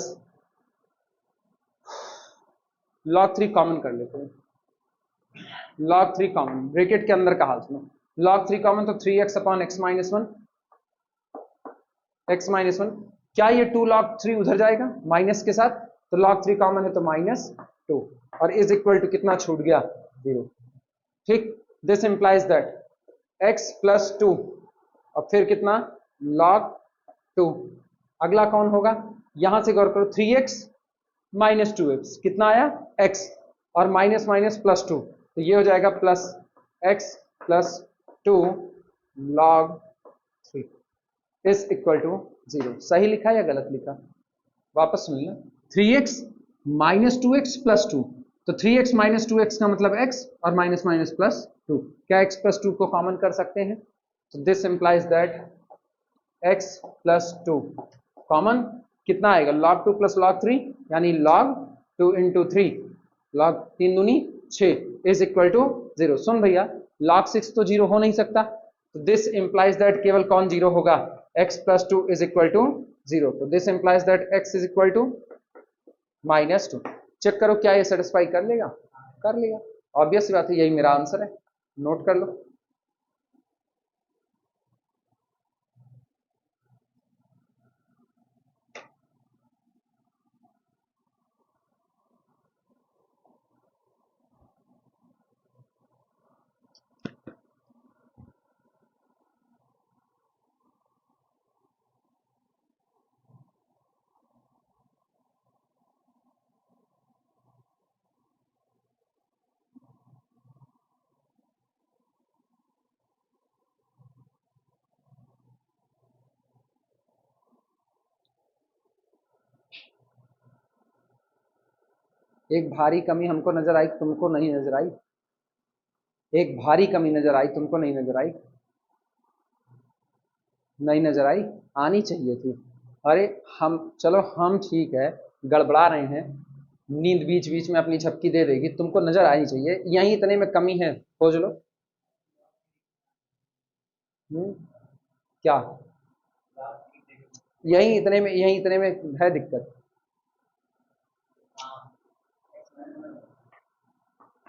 log 3 common कर लेते हैं, log 3 कॉमन, ब्रैकेट के अंदर का हाल सुनो, log 3 कॉमन तो 3x upon x minus one, x minus one, क्या ये 2 log 3 उधर जाएगा माइनस के साथ, तो log 3 कॉमन है तो -2 और इज इक्वल टू कितना छूट गया 0, ठीक। This implies that x plus 2 और फिर कितना log 2, अगला कौन होगा, यहां से गौर करो 3x माइनस 2x कितना आया x और माइनस माइनस प्लस 2, तो ये हो जाएगा plus x plus 2 log 3 is equal to 0। सही लिखा या गलत लिखा, वापस सुन लेना, 3x माइनस 2x प्लस 2, तो 3x माइनस 2x का मतलब x और माइनस माइनस प्लस 2, क्या x प्लस 2 को कॉमन कर सकते हैं, तो this implies that x plus 2 common कितना आएगा log 2 प्लस log 3 यानी log 2 इंटू 3, log 3 दूनी 6 इज इक्वल टू 0। सुन भैया log 6 तो 0 हो नहीं सकता, तो दिस इंप्लाइज दैट केवल कौन 0 होगा, x plus 2 is equal to 0, तो this implies that x is equal to -2। Check करो क्या ये सेटिस्फाई कर लेगा, कर लेगा, ऑब्वियस बात है, यही मेरा आंसर है, नोट कर लो। एक भारी कमी हमको नजर आई, तुमको नहीं नजर आई, एक भारी कमी नजर आई, तुमको नहीं नजर आई, नहीं नजर आई, आनी चाहिए थी। अरे हम चलो हम ठीक है गड़बड़ा रहे हैं, नींद बीच बीच में अपनी झपकी दे देगी, तुमको नजर आनी चाहिए, यही इतने में कमी है, खोज लो। क्या यही इतने में है दिक्कत,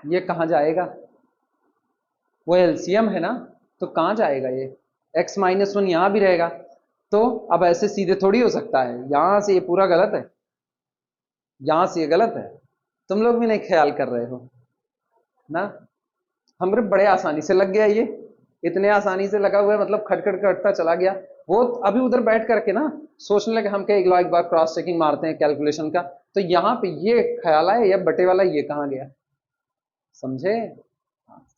ये कहाँ जाएगा, वो एलसीएम है ना, तो कहाँ जाएगा ये, x माइनस वन यहाँ भी रहेगा, तो अब ऐसे सीधे थोड़ी हो सकता है, यहां से ये पूरा गलत है, यहां से ये गलत है, तुम लोग भी नहीं ख्याल कर रहे हो ना, हमरे बड़े आसानी से लग गया ये, इतने आसानी से लगा हुआ है, मतलब खटखट करता चला गया, वो अभी उधर बैठ करके ना सोचने लगे हम क्या एक बार क्रॉस चेकिंग मारते हैं कैलकुलेशन का, तो यहाँ पे ये ख्याल आया ये बटे वाला ये कहाँ गया, समझे,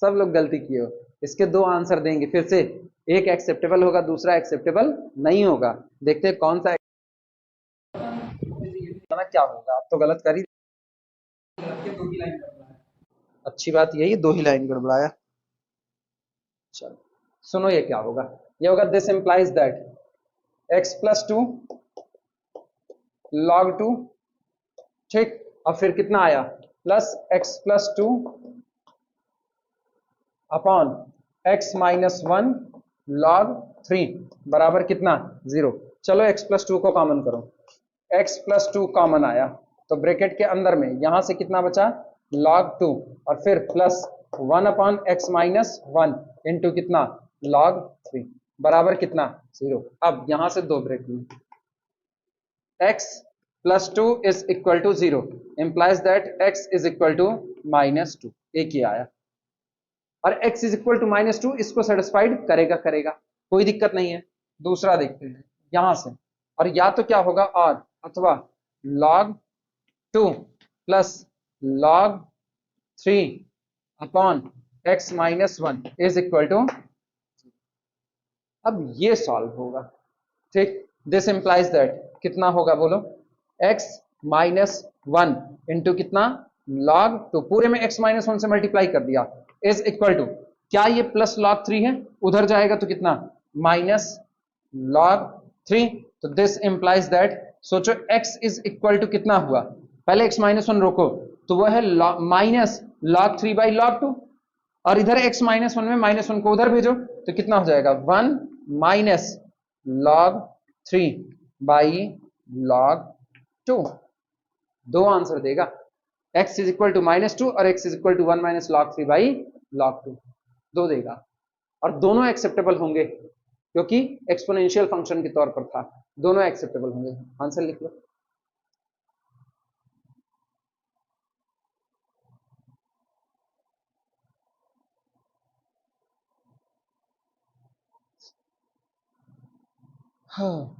सब लोग गलती किए हो। इसके दो आंसर देंगे फिर से, एक एक्सेप्टेबल होगा दूसरा एक्सेप्टेबल नहीं होगा, देखते हैं कौन सा क्या होगा, आप तो गलत कर ही, अच्छी बात यही दो ही लाइन गड़बड़ाया। चलो सुनो ये क्या होगा, ये होगा this implies that x plus 2 log 2, ठीक, और फिर कितना आया plus x plus 2 upon x minus 1 log 3 बराबर कितना 0। चलो x प्लस 2 को कॉमन करो, x प्लस 2 कॉमन आया, तो ब्रैकेट के अंदर में यहां से कितना बचा log 2 और फिर plus 1 upon x minus 1 into कितना log 3 बराबर कितना 0। अब यहां से दो ब्रैकेट में x plus 2 is equal to 0 implies that x is equal to -2, एक ही आया, और x इज इक्वल टू -2 इसको सेटिस्फाइड करेगा, करेगा कोई दिक्कत नहीं है। दूसरा देखते हैं यहां से, और या तो क्या होगा और अथवा log 2 plus log 3 upon x minus 1 is equal to, अब ये सॉल्व होगा, ठीक, दिस इंप्लाइज दैट कितना होगा बोलो x माइनस 1 इंटू कितना log 2, पूरे में x माइनस 1 से मल्टीप्लाई कर दिया, इज इक्वल टू, क्या ये प्लस log 3 है, उधर जाएगा तो कितना माइनस log 3, तो दिस इंप्लाइज दैट, सोचो x इज इक्वल टू कितना हुआ, पहले x माइनस 1 रोको, तो वह है माइनस log 3 बाई log 2, और इधर x माइनस 1 में माइनस 1 को उधर भेजो तो कितना हो जाएगा 1 माइनस log 3 बाई log 2, दो आंसर देगा, x इज इक्वल टू -2 और x is equal to 1 minus log 3 by log 2, 2 देगा। और दोनों एक्सेप्टेबल होंगे क्योंकि एक्सपोनेंशियल फंक्शन के तौर पर था, दोनों एक्सेप्टेबल होंगे। आंसर लिख लो। हाँ,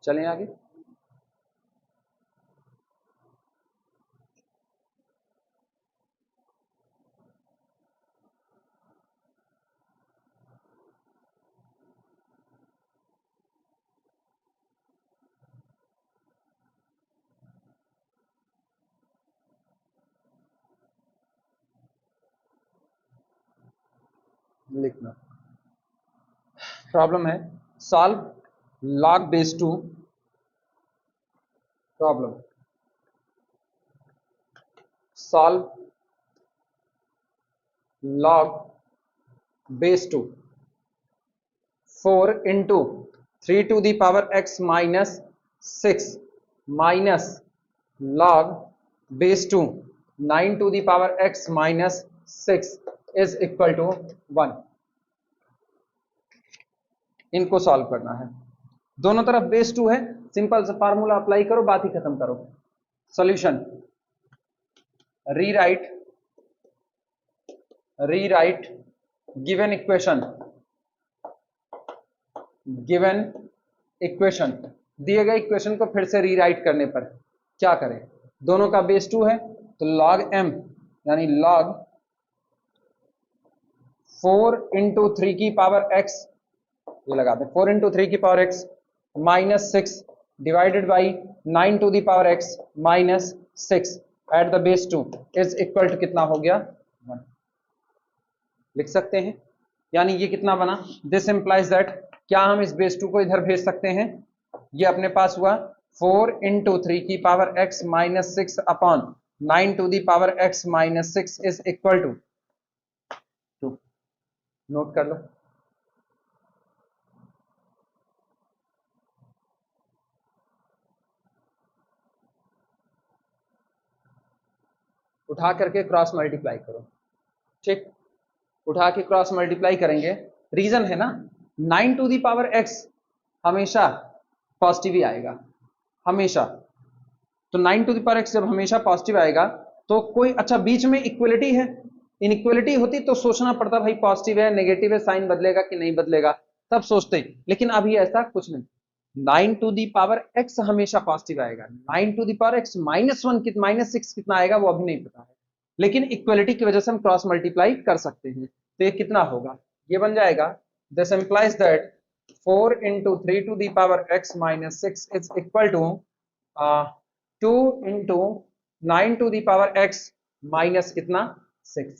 चलें आगे। लिखना प्रॉब्लम है, solve log base 2 problem, solve log base 2 4 into 3 to the power x minus 6 minus log base 2 9 to the power x minus 6 is equal to 1। इनको सॉल्व करना है, दोनों तरफ बेस 2 है, सिंपल सा फार्मूला अप्लाई करो, बात ही खत्म करो। सॉल्यूशन, रीराइट गिवन इक्वेशन दिए गए इक्वेशन को फिर से रीराइट करने पर क्या करें, दोनों का बेस 2 है तो log m यानी log 4 इंटू 3 की पावर x, ये लगा दे 4 इंटू 3 की power x minus 6 divided by 9 to the power x minus 6 at the base 2 is equal to कितना हो गया 1। लिख सकते हैं, यानी ये कितना बना, दिस इंप्लाइज दैट, क्या हम इस बेस 2 को इधर भेज सकते हैं, ये अपने पास हुआ 4 इंटू 3 की power x minus 6 upon 9 to the power x minus 6 is equal to 2। Note कर लो। उठा करके क्रॉस मल्टीप्लाई करो, ठीक, उठा के क्रॉस मल्टीप्लाई करेंगे, रीजन है ना 9 टू दी पावर x हमेशा पॉजिटिव ही आएगा, हमेशा। तो 9 टू दी पावर x जब हमेशा पॉजिटिव आएगा तो कोई, अच्छा बीच में इक्वलिटी है, इनइक्वलिटी होती तो सोचना पड़ता भाई पॉजिटिव है नेगेटिव है, साइन बदलेगा कि नहीं बदलेगा, तब सोचते, लेकिन अभी ऐसा कुछ नहीं, 9 टू दी पावर x हमेशा पॉजिटिव आएगा, 9 to the power x -1 minus 6 कितना आएगा वो अभी नहीं पता है, लेकिन इक्वलिटी की वजह से हम क्रॉस मल्टीप्लाई कर सकते हैं। तो ये कितना होगा, ये बन जाएगा, this implies that 4 into 3 to the power x minus 6 is equal to 2 into 9 to the power x minus कितना 6।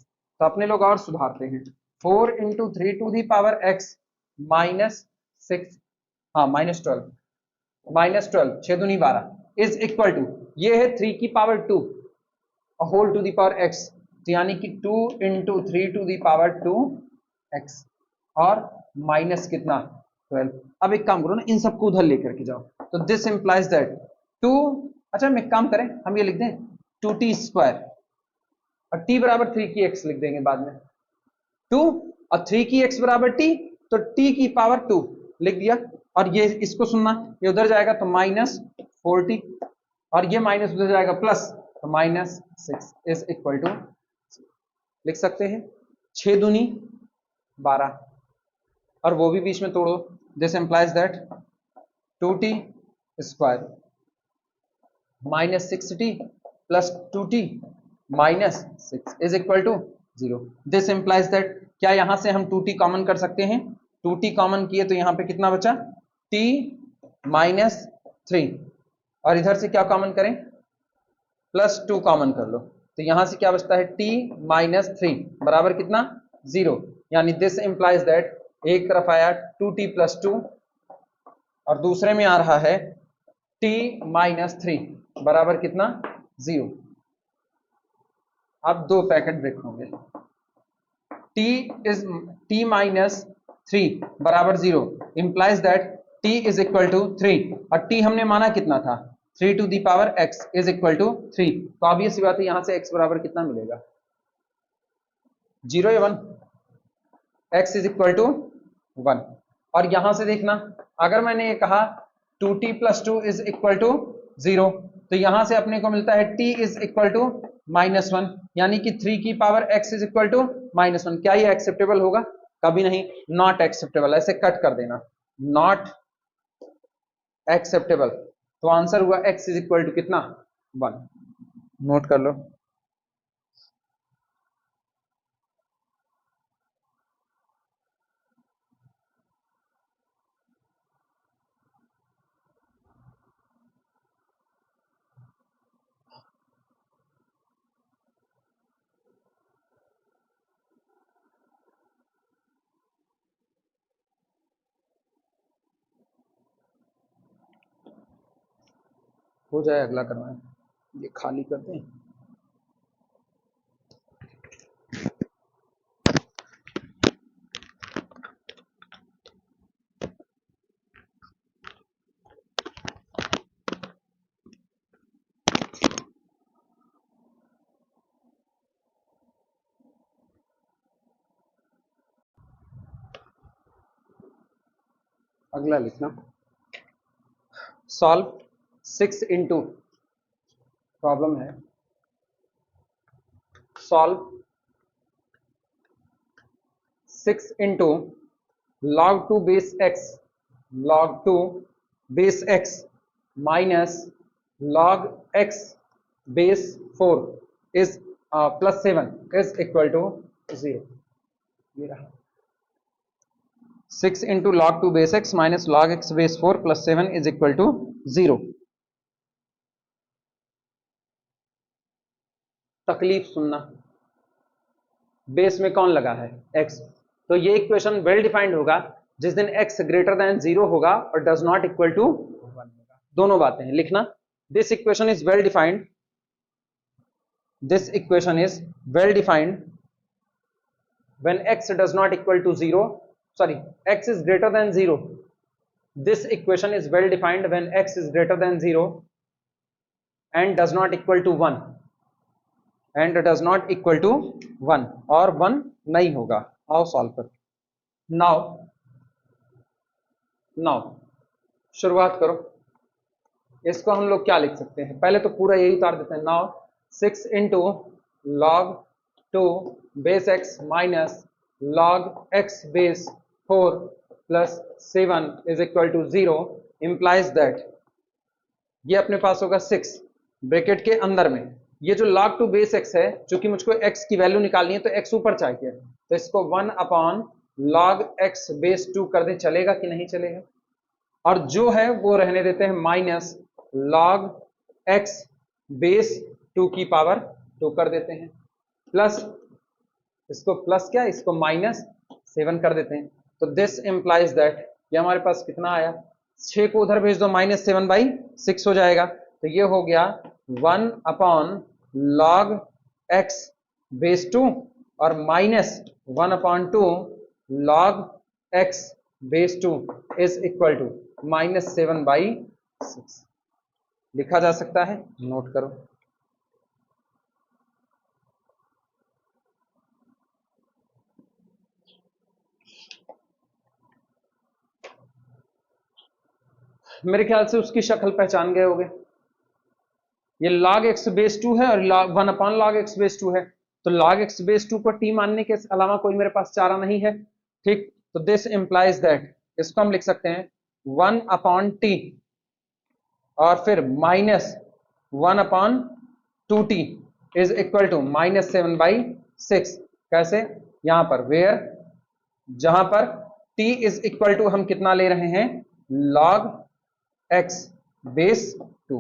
तो अपने लोग और सुधारते हैं, 4 into 3 to the power x minus 6, हाँ -12 6 दूनी 12 इज इक्वल टू, ये है 3 की power 2 whole to the power x, तो यानी कि 2 into 3 to the power 2x और माइनस कितना 12। अब एक काम करो ना, इन सबको उधर लेकर के जाओ, तो दिस इंप्लाइज दैट 2, अच्छा हम एक काम करें, हम ये लिख दें 2t स्क्वायर और t बराबर 3 की x लिख देंगे बाद में, 2 और 3 की x बराबर t, तो t की पावर 2 लिख दिया, और ये इसको सुनना, ये उधर जाएगा तो -40 और ये माइनस उधर जाएगा प्लस, तो -6 इज इक्वल टू, लिख सकते हैं 6 दूनी 12 और वो भी बीच में तोड़ो, this implies that 2t square -6t plus 2t -6 is equal to 0। This implies that, क्या यहां से हम 2t कॉमन कर सकते हैं, 2t कॉमन किए तो यहां पे कितना बचा t -3 और इधर से क्या कॉमन करें +2 कॉमन कर लो, तो यहां से क्या बचता है t -3 बराबर कितना 0, यानी दिस इंप्लाइज दैट एक तरफ आया 2t + 2 और दूसरे में आ रहा है t -3 बराबर कितना 0। अब 2 पैकेट ब्रेक होंगे। t -3 बराबर 0 implies that t is equal to 3 और t हमने माना कितना था 3 to the power x is equal to 3। तो ऑब्वियस सी बात है यहां से x बराबर कितना मिलेगा 0 या 1, x is equal to 1। और यहां से देखना अगर मैंने ये कहा 2t + 2 is equal to 0 तो यहां से अपने को मिलता है t is equal to -1 यानी कि 3 की power x is equal to -1। क्या ये एक्सेप्टेबल होगा कभी नहीं, नॉट एक्सेप्टेबल। ऐसे कट कर देना नॉट एक्सेप्टेबल। तो आंसर हुआ x is equal to कितना 1। नोट कर लो। हो जाए अगला करना है, ये खाली कर दें। अगला लिखना सॉल्व 6 इंटू प्रॉब्लम है solve 6 into log 2 base x log 2 base x minus log x base 4 is +7 is equal to 0। ये रहा 6 into log 2 base x minus log x base 4 +7 is equal to 0। तकलीफ सुनना, बेस में कौन लगा है x, तो ये इक्वेशन वेल डिफाइंड होगा जिस दिन x ग्रेटर देन 0 होगा और डज नॉट इक्वल टू 1 होगा। दोनों बातें हैं लिखना। This equation is well defined, this equation is well defined when x does not equal to 0, sorry, x is greater than 0. This equation is well defined when x is greater than 0 and does not equal to 1 and does not equal to 1 और 1 नहीं होगा। आओ solve कर। Now शुरुआत करो। इसको हम लोग क्या लिख सकते हैं, पहले तो पूरा यही उतार देते हैं। Now 6 into log 2 base x minus log x base 4 plus 7 is equal to 0 implies that ये अपने पास होगा 6 ब्रैकेट के अंदर में। ये जो log 2 बेस x है, चूंकि मुझको x की वैल्यू निकालनी है तो x ऊपर चाहिए, तो इसको 1 अपॉन log x बेस 2 कर दे, चलेगा कि नहीं चलेगा। और जो है वो रहने देते हैं माइनस log x बेस 2 की पावर 2 कर देते हैं, प्लस इसको प्लस क्या इसको -7 कर देते हैं। तो दिस इंप्लाइज दैट ये हमारे पास कितना आया, 6 को उधर भेज दो -7/6 हो जाएगा। तो ये हो गया 1 अपॉन log x बेस 2 और -1 upon 2 log x base 2 is equal to -7/6 लिखा जा सकता है। नोट करो। मेरे ख्याल से उसकी शक्ल पहचान गए होगे। ये log x बेस 2 है और 1 अपॉन log x बेस 2 है, तो log x बेस 2 को t मानने के अलावा कोई मेरे पास चारा नहीं है। ठीक, तो दिस इंप्लाइज दैट इसको हम लिख सकते हैं 1 अपॉन t और फिर -1 upon 2t is equal to -7/6। कैसे, यहां पर वेयर जहां पर t इज इक्वल टू हम कितना ले रहे हैं log x base 2,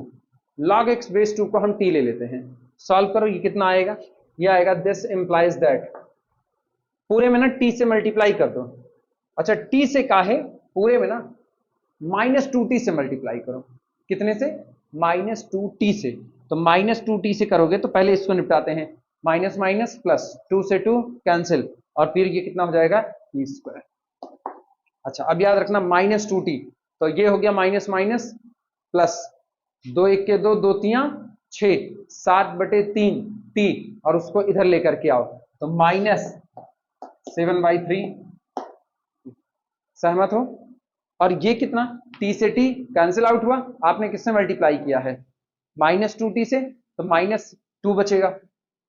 log x base 2 को हम t ले लेते हैं। सॉल्व करो, ये कितना आएगा, ये आएगा दिस इंप्लाइज दैट पूरे में ना t से मल्टीप्लाई कर दो। अच्छा t से काहे पूरे में ना -2t से मल्टीप्लाई करो, कितने से? -2t से। तो -2t से करोगे तो पहले इसको निपटाते हैं, माइनस माइनस प्लस, 2 से 2 कैंसिल, और फिर ये कितना हो जाएगा? t²। अच्छा अब याद रखना -2t, तो ये हो गया माइनस माइनस प्लस, 2 1 के 2, 2 तियां 6, 7/3 t, और उसको इधर लेकर के आओ तो -7/3। सहमत हो? और ये कितना? t से t कैंसिल आउट हुआ, आपने किससे मल्टीप्लाई किया है? -2t से, तो -2 बचेगा,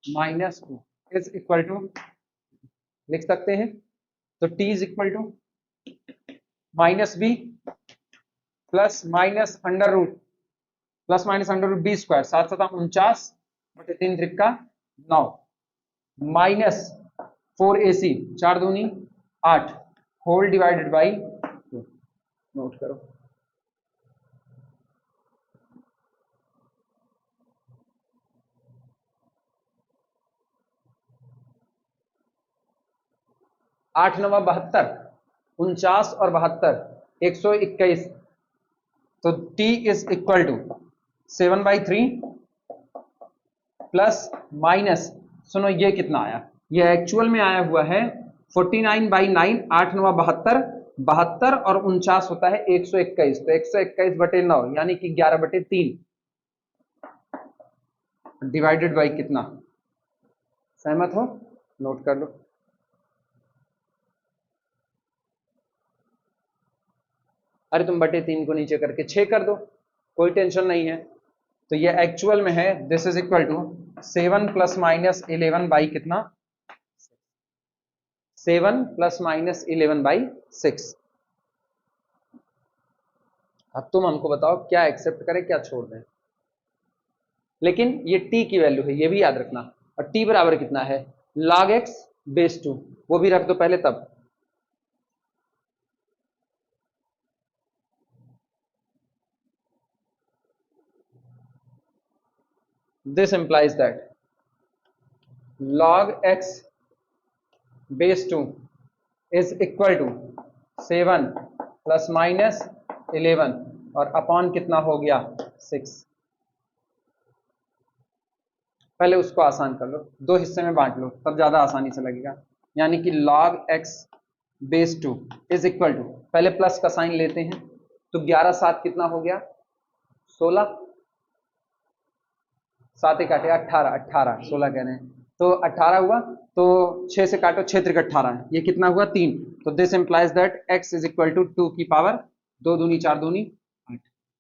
-2 इज इक्वल टू, लिख सकते हैं, तो t is equal to -b plus minus under root b square, 7 7 49/3 त्रिका 9, माइनस 4ac 4 दूनी 8 होल डिवाइडेड बाई 2। नोट करो। आठ नवा 72, 49 और 72 121, तो t is equal to 7/3 plus minus, सुनो ये कितना आया, ये एक्चुअल में आया हुआ है 49/9, 8 9 72, 72 और 49 होता है 121, तो 121/9 यानी कि 11/3 डिवाइडेड बाई कितना? सहमत हो? नोट कर लो। अरे तुम बटे 3 को नीचे करके 6 कर दो, कोई टेंशन नहीं है। तो ये एक्चुअल में है, this is equal to 7 + -11 by कितना? 7 + -11/6। अब तुम हमको बताओ क्या एक्सेप्ट करें क्या छोड़ दें, लेकिन ये t की वैल्यू है, ये भी याद रखना। और t बराबर कितना है? log x/2, वो भी रख दो पहले तब। This implies that log x/2 is equal to 7 + -11 और अपॉन कितना हो गया? 6। पहले उसको आसान कर लो, 2 हिस्से में बांट लो, तब ज्यादा आसानी से लगेगा। यानी कि log x/2 is equal to, पहले प्लस का साइन लेते हैं, तो 11 7 कितना हो गया? 16, 7 1 8 18, 18 16 कह रहे हैं, तो 18 हुआ, तो 6 से काटो, 6 3 18, ये कितना हुआ? 3। तो this implies that x is equal to 2 की पावर 2 दूनी 4 दूनी 8।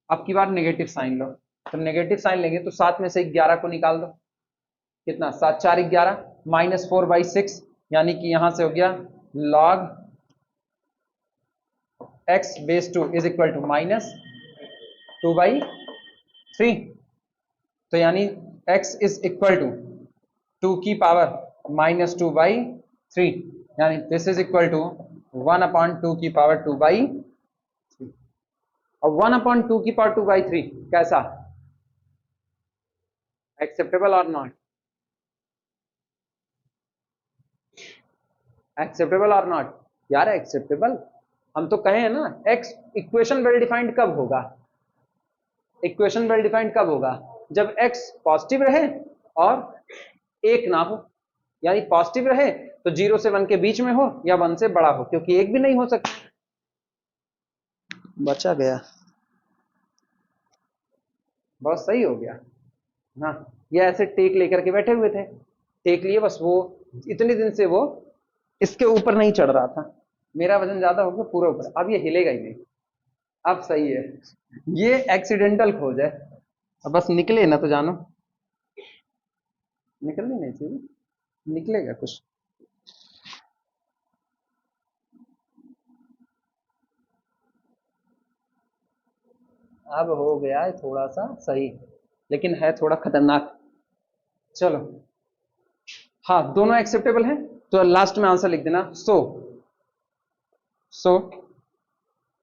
अब की बार नेगेटिव साइन लो, तो नेगेटिव साइन लेंगे तो 7 में से 11 को निकाल दो, कितना? 7 4 11 -4/6, यानी कि यहां से हो गया log x/2 is equal to -2/3। तो यानी x इज इक्वल टू 2 की पावर -2/3, यानी दिस इज इक्वल टू 1/2 की पावर 2/3। और 1/2 की पावर 2/3 कैसा? एक्सेप्टेबल और नॉट? एक्सेप्टेबल और नॉट? यार एक्सेप्टेबल, हम तो कहे हैं ना, एक्स इक्वेशन वेल डिफाइंड कब होगा? इक्वेशन वेल डिफाइंड कब होगा? जब एक्स पॉजिटिव रहे और एक ना हो, यानी पॉजिटिव रहे तो 0 से 1 के बीच में हो या 1 से बड़ा हो, क्योंकि एक भी नहीं हो सकता। बचा गया, बहुत सही हो गया। हाँ, ये ऐसे टेक लेकर के बैठे हुए थे, टेक लिए, बस वो इतने दिन से वो इसके ऊपर नहीं चढ़ रहा था, मेरा वजन ज्यादा हो गया पूरा ऊपर, अब ये हिलेगा ही नहीं। अब सही है, ये एक्सीडेंटल खोज है, अब बस निकले ना तो जानो, निकलनी नहीं चाहिए, निकलेगा कुछ। अब हो गया है थोड़ा सा सही, लेकिन है थोड़ा खतरनाक। चलो, हाँ दोनों एक्सेप्टेबल हैं, तो लास्ट में आंसर लिख देना। सो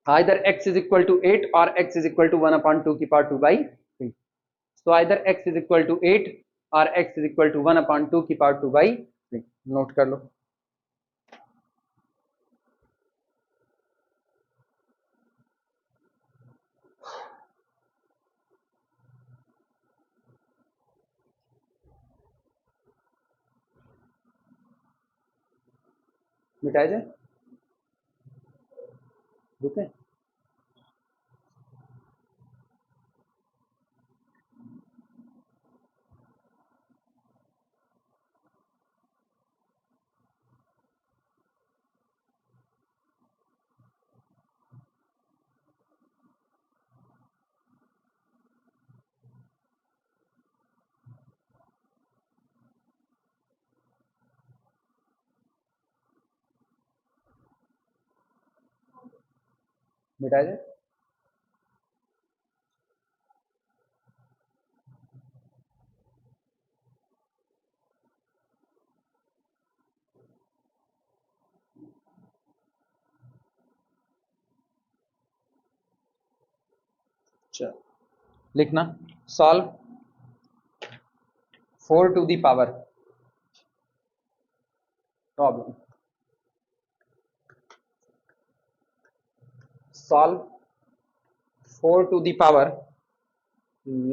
either x is equal to 8 or x is equal to 1/2 की power 2/3। so either x is equal to 8 or x is equal to 1/2 की पावर 2/3। नोट कर लो। मिटाया जाए, रुके, मिटाया जाए। चलो लिखना, solve 4 to the power problem, solve 4 to the power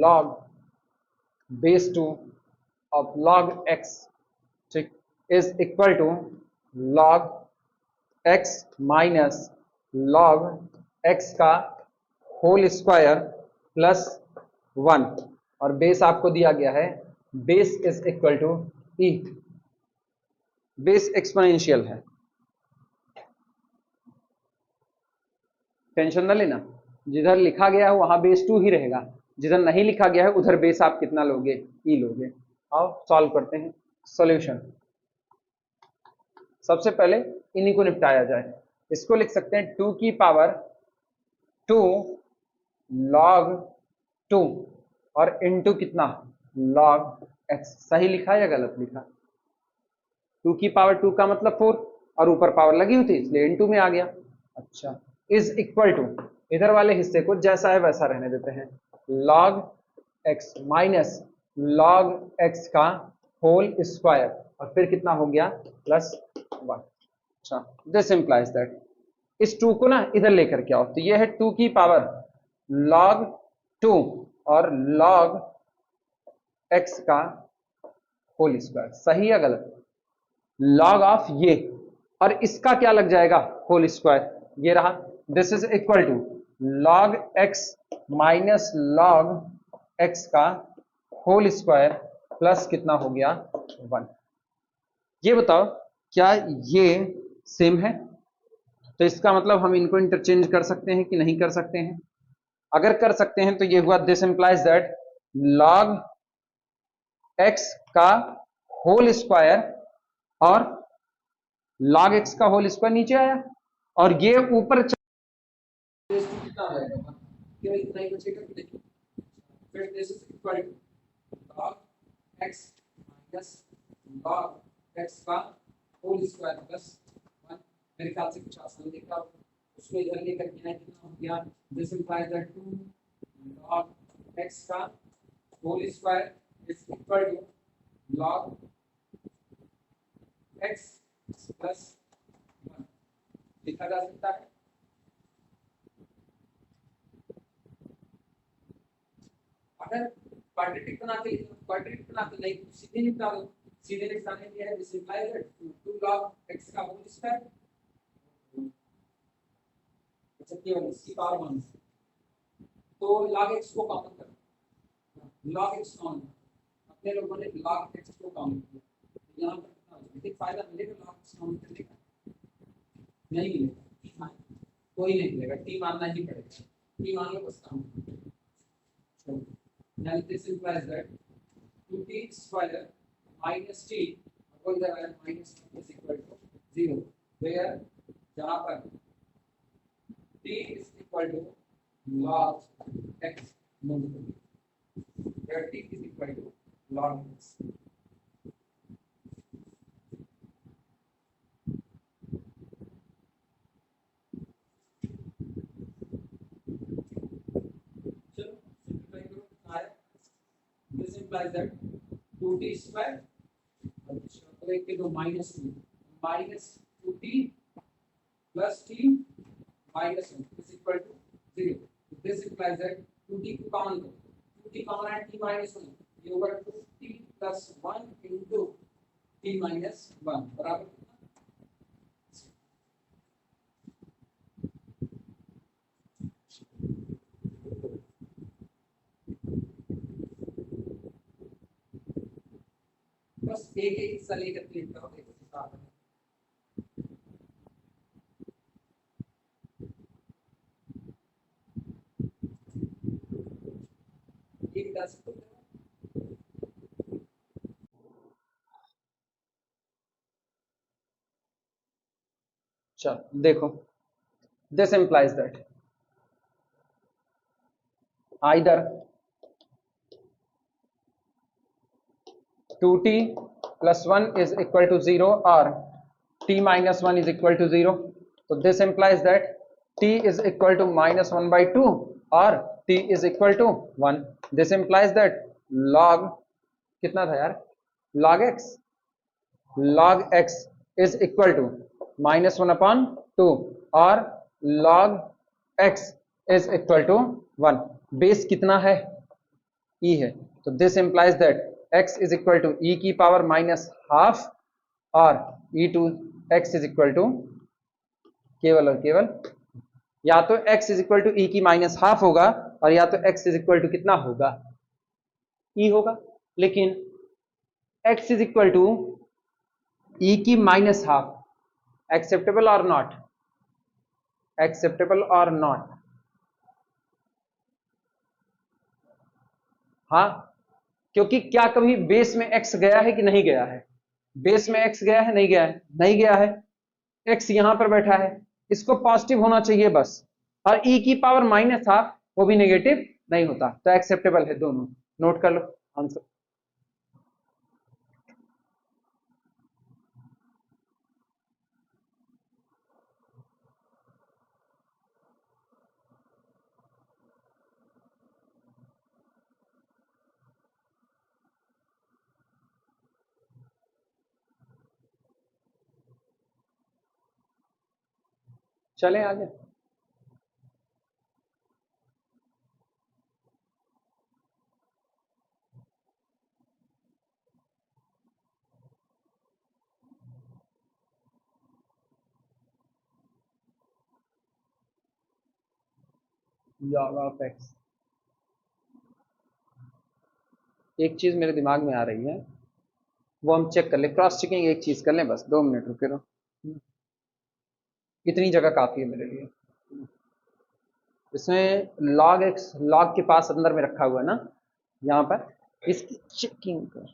log base 2 of log x, ठीक, is equal to log x minus log x का होल स्क्वायर प्लस 1, और बेस आपको दिया गया है, base is equal to e, base exponential है, tension ना लेना, जिधर लिखा गया है वहां बेस 2 ही रहेगा, जिधर नहीं लिखा गया है उधर बेस आप कितना लोगे, ई लोगे। आओ सॉल्व करते हैं। सॉल्यूशन, सबसे पहले इन्हीं को निपटाया जाए। इसको लिख सकते हैं 2 की पावर 2 log 2 और इनटू कितना log x, सही लिखा या गलत लिखा? 2 की पावर 2 का मतलब 4 और ऊपर पावर लगी हुई थी इसलिए इनटू में आ गया। अच्छा, इज इक्वल टू, इधर वाले हिस्से को जैसा है वैसा रहने देते हैं, log x minus log x का होल स्क्वायर और फिर कितना हो गया प्लस 1। अच्छा, दिस इंप्लाइज दैट, इस 2 को ना इधर लेकर के आओ, तो ये है 2 की पावर log 2 और log x का होल स्क्वायर, सही या गलत? log ऑफ ये और इसका क्या लग जाएगा होल स्क्वायर, ये रहा, this is equal to log x minus log x का होल स्क्वायर प्लस कितना हो गया 1। ये बताओ क्या ये सेम है? तो इसका मतलब हम इनको इंटरचेंज कर सकते हैं कि नहीं कर सकते हैं? अगर कर सकते हैं तो ये हुआ, this implies that log x का होल स्क्वायर और log x का होल स्क्वायर नीचे आया और ये ऊपर कितना हो जाएगा, केवल इतना ही बचेगा कि नहीं? फिर this is equal to log x minus log x का होल स्क्वायर प्लस 1। मेरे ख्याल से कुछ आसान दिख रहा होगा, उसको इधर लेकर के आए, कितना हो गया, this implies that 2 log x का whole square is equal to log x plus 1 लिखा जा सकता है। अगर क्वाड्रेटिक बनाते नहीं तो सीधे निपटा दो, सीधे निपटाने के लिए है this implies that 2 log x का होल स्क्वायर, अच्छा केवल इसकी पावर 1, तो log x को कॉमन करो, log x कॉमन, अपने लोगों ने log x को कॉमन किया, यहाँ पर कितना हो जाएगा, फायदा मिलेगा log x कॉमन करने का? नहीं मिलेगा, कोई नहीं मिलेगा, t मानना ही पड़ेगा, t मान लो बस काम। Now this implies that 2t square minus t whole divided minus 1 is equal to 0, where जहाँ पर t is equal to log x multiplied, where t is equal to log x. This implies that 2t square minus 2 minus 2t plus t minus 1 is equal to 0. This implies that 2t को common करो, 2t common है t minus 1, ये होगा 2t plus 1 into t minus 1 बराबर बस एक एक हिस्सा लेकर के लिखता हूँ ये बता सकते हो चलो देखो, this implies that either 2t plus 1 is equal to 0 or t minus 1 is equal to 0. So this implies that t is equal to minus 1 by 2 or t is equal to 1. This implies that log कितना था यार, log x is equal to minus 1 upon 2 or log x is equal to 1. Base कितना है, e है, तो this implies that x is equal to e की power minus half और e to x is equal to केवल और केवल या तो x is equal to e की माइनस हाफ होगा और या तो x इज इक्वल टू कितना होगा, e होगा। लेकिन x is equal to e की माइनस हाफ एक्सेप्टेबल और नॉट, एक्सेप्टेबल और नॉट, हाँ, क्योंकि क्या कभी बेस में x गया है कि नहीं गया है, बेस में x गया है नहीं गया है, नहीं गया है, x यहां पर बैठा है, इसको पॉजिटिव होना चाहिए बस, और e की पावर माइनस हाफ वो भी नेगेटिव नहीं होता, तो एक्सेप्टेबल है दोनों। नोट कर लो आंसर। चलें आगे। log of x, एक चीज मेरे दिमाग में आ रही है, वो हम चेक कर ले, क्रॉस चेकिंग एक चीज कर लें बस, 2 मिनट रुके रहो, इतनी जगह काफी है मेरे लिए। इसमें log x log के पास अंदर में रखा हुआ है ना, यहाँ पर इसकी चेकिंग कर,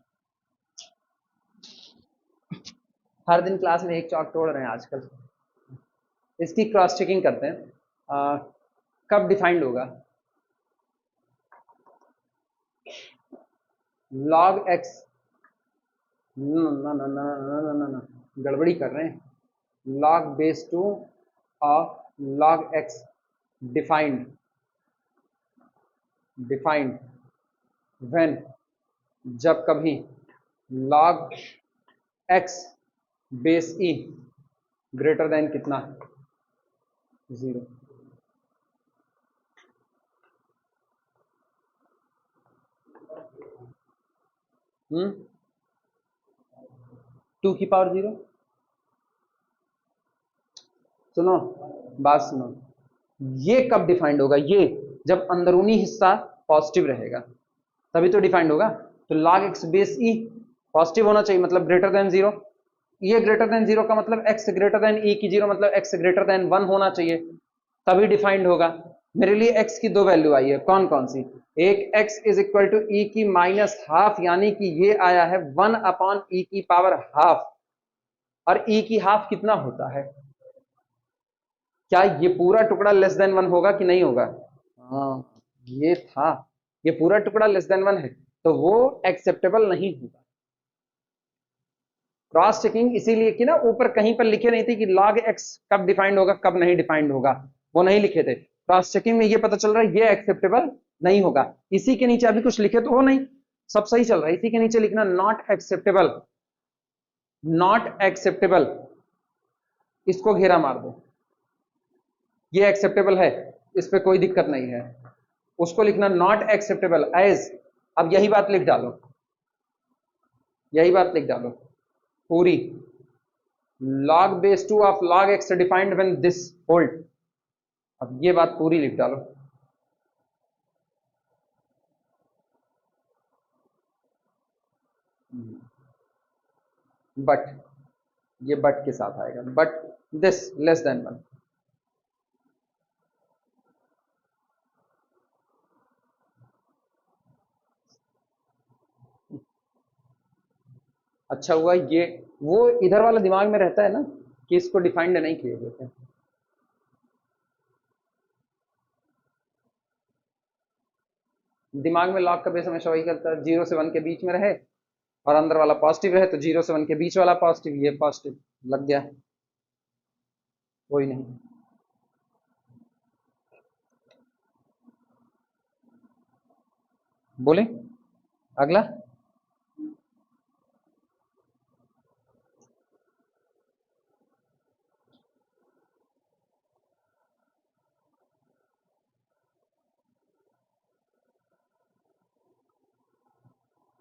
हर दिन क्लास में एक चौक तोड़ रहे हैं आजकल, इसकी क्रॉस चेकिंग करते हैं। कब डिफाइंड होगा log x, ना ना ना ना ना ना ना, गड़बड़ी कर रहे हैं, log base 2 of log x defined, defined when, जब कभी log x base e greater than कितना, 0। टू की पावर 0, सुनो बात सुनो, ये कब डिफाइंड होगा, ये जब अंदरूनी हिस्सा पॉजिटिव रहेगा तभी तो डिफाइंड होगा। तो log x base e positive होना चाहिए, मतलब ग्रेटर देन 0, ये ग्रेटर देन 0 का मतलब x ग्रेटर देन e की 0 मतलब x ग्रेटर देन 1 होना चाहिए, तभी डिफाइंड होगा। मेरे लिए x की दो वैल्यू आई है, कौन कौन सी, एक x is equal to e की माइनस हाफ, यानी कि ये आया है 1 अपॉन e की पावर हाफ, और e की हाफ कितना होता है, क्या ये पूरा टुकड़ा लेस देन 1 होगा कि नहीं होगा, हाँ ये था, ये पूरा टुकड़ा लेस देन 1 है तो वो एक्सेप्टेबल नहीं होगा। क्रॉस चेकिंग इसीलिए कि ना ऊपर कहीं पर लिखे नहीं थे कि log x कब डिफाइंड होगा कब नहीं डिफाइंड होगा, वो नहीं लिखे थे। क्रॉस चेकिंग में ये पता चल रहा है ये एक्सेप्टेबल नहीं होगा। इसी के नीचे अभी कुछ लिखे तो हो नहीं, सब सही चल रहा है, इसी के नीचे लिखना नॉट एक्सेप्टेबल, नॉट एक्सेप्टेबल, इसको घेरा मार दो, ये एक्सेप्टेबल है, इस पे कोई दिक्कत नहीं है, उसको लिखना नॉट एक्सेप्टेबल एज, अब यही बात लिख डालो, यही बात लिख डालो पूरी, log base 2 of log x defined when this hold, अब ये बात पूरी लिख डालो। बट ये बट के साथ आएगा, बट दिस लेस देन 1। अच्छा हुआ ये, वो इधर वाला दिमाग में रहता है ना कि इसको डिफाइंड नहीं किए देते। दिमाग में लॉग का बेस हमेशा वही करता है, 0 से 1 के बीच में रहे और अंदर वाला पॉजिटिव रहे, तो 0 से 1 के बीच वाला पॉजिटिव, ये पॉजिटिव लग गया, कोई नहीं। बोले अगला।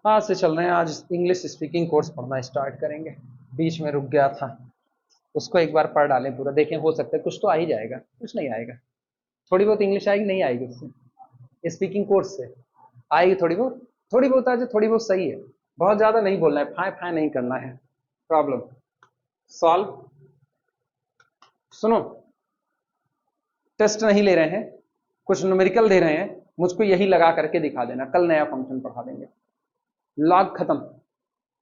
आज से चल रहे हैं, आज इंग्लिश स्पीकिंग कोर्स पढ़ना स्टार्ट करेंगे, बीच में रुक गया था, उसको एक बार पढ़ डालें पूरा, देखें हो सकता है कुछ तो आ ही जाएगा, कुछ नहीं आएगा, थोड़ी बहुत इंग्लिश आएगी, नहीं आएगी उससे, स्पीकिंग कोर्स से आएगी थोड़ी बहुत, थोड़ी बहुत आ जाए, थोड़ी बहुत सही है, बहुत ज़्यादा नहीं बोलना है, फाय फाय नहीं करना है। प्रॉब्लम सॉल्व, सुनो टेस्ट नहीं ले रहे हैं, कुछ न्यूमेरिकल दे रहे हैं, मुझको यही लगा करके दिखा देना, कल नया फंक्शन पढ़ा देंगे। लॉग खत्म,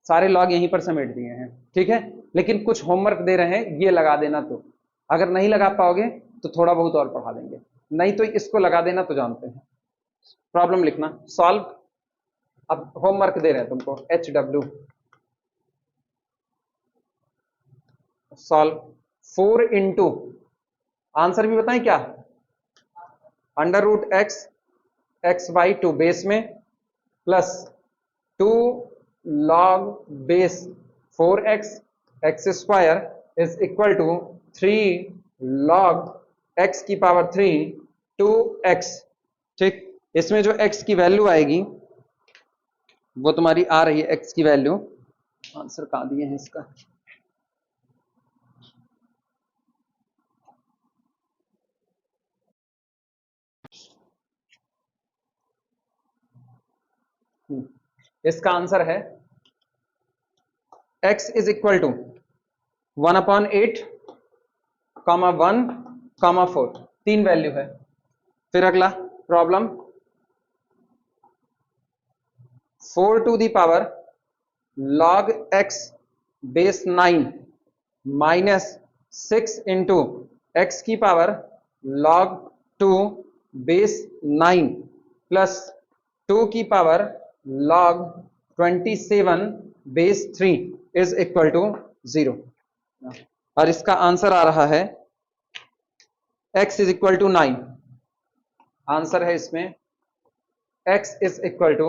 सारे लॉग यहीं पर समेट दिए हैं, ठीक है, लेकिन कुछ होमवर्क दे रहे हैं, ये लगा देना, तो अगर नहीं लगा पाओगे तो थोड़ा बहुत और पढ़ा देंगे, नहीं तो इसको लगा देना, तो जानते हैं। प्रॉब्लम लिखना, सॉल्व, अब होमवर्क दे रहे हैं तुमको, HW सॉल्व 4 इंटू, आंसर भी बताएं क्या, under root X by 2 base में plus 2 log base 4x X square is equal to 3 log x की पावर 3 2x। ठीक, इसमें जो x की वैल्यू आएगी वो तुम्हारी आ रही है, x की वैल्यू, आंसर कहां दिए हैं इसका, इसका आंसर है x is equal to 1/8 comma 1 comma 4, 3 value है। फिर अगला problem, 4 to the power log x base 9 minus 6 into x की पावर log 2 बेस 9 प्लस 2 की power log 27 base 3 is equal to 0, और इसका आंसर आ रहा है x is equal to 9, answer है इसमें x इज इक्वल टू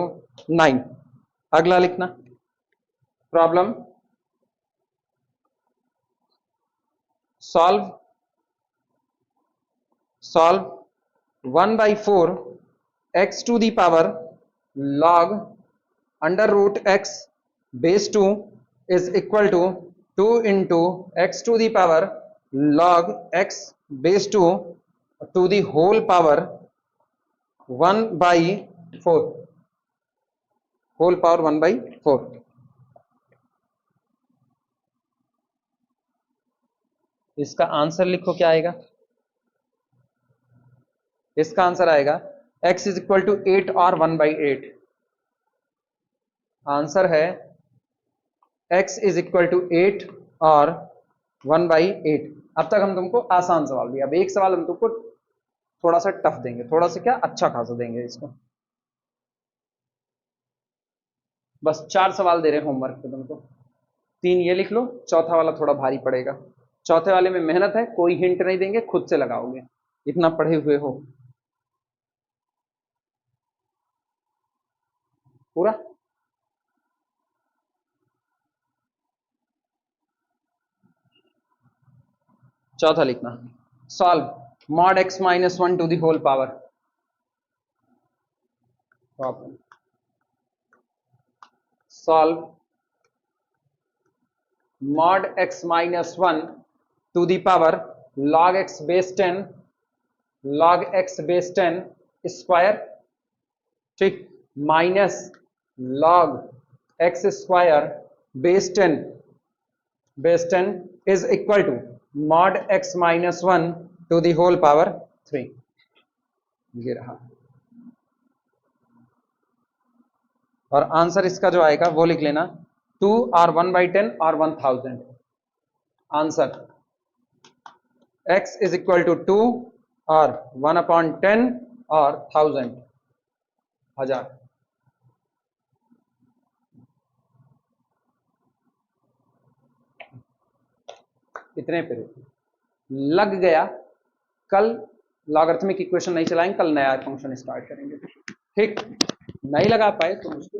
9। अगला लिखना, problem solve 1/4 x to the power log under root x base 2 is equal to 2 into x to the power log x base 2 to the whole power 1/4, whole power 1/4। इसका answer लिखो, क्या आएगा, इसका answer आएगा x is equal to 8 और 1/8, answer है x is equal to 8 और 1/8। अब तक हम तुमको आसान सवाल दिया, अब एक सवाल हम तुमको थोड़ा सा टफ देंगे, थोड़ा सा क्या अच्छा खासा देंगे इसको, बस 4 सवाल दे रहे हैं होमवर्क पे तुमको, 3 ये लिख लो, चौथा वाला थोड़ा भारी पड़ेगा, चौथे वाले में मेहनत है, कोई हिंट नहीं देंगे, खुद से लगाओगे, इतना पढ़े हुए हो पूरा। चौथा लिखना, solve mod x minus 1 to the whole power, problem solve mod x minus 1 to the power log x base 10 log x base 10 square, ठीक, minus log x square base 10 base 10 is equal to mod x minus 1 to the whole power 3। ये रहा, और answer इसका जो आएगा वो लिख लेना 2 और 1/10 और 1000। Answer x is equal to 2 और 1/10 और 1000। इतने पे लग गया। कल लॉगरिथमिक इक्वेशन नहीं चलाएंगे, कल नया फंक्शन स्टार्ट करेंगे। ठीक, नहीं लगा पाए तो मुश्किल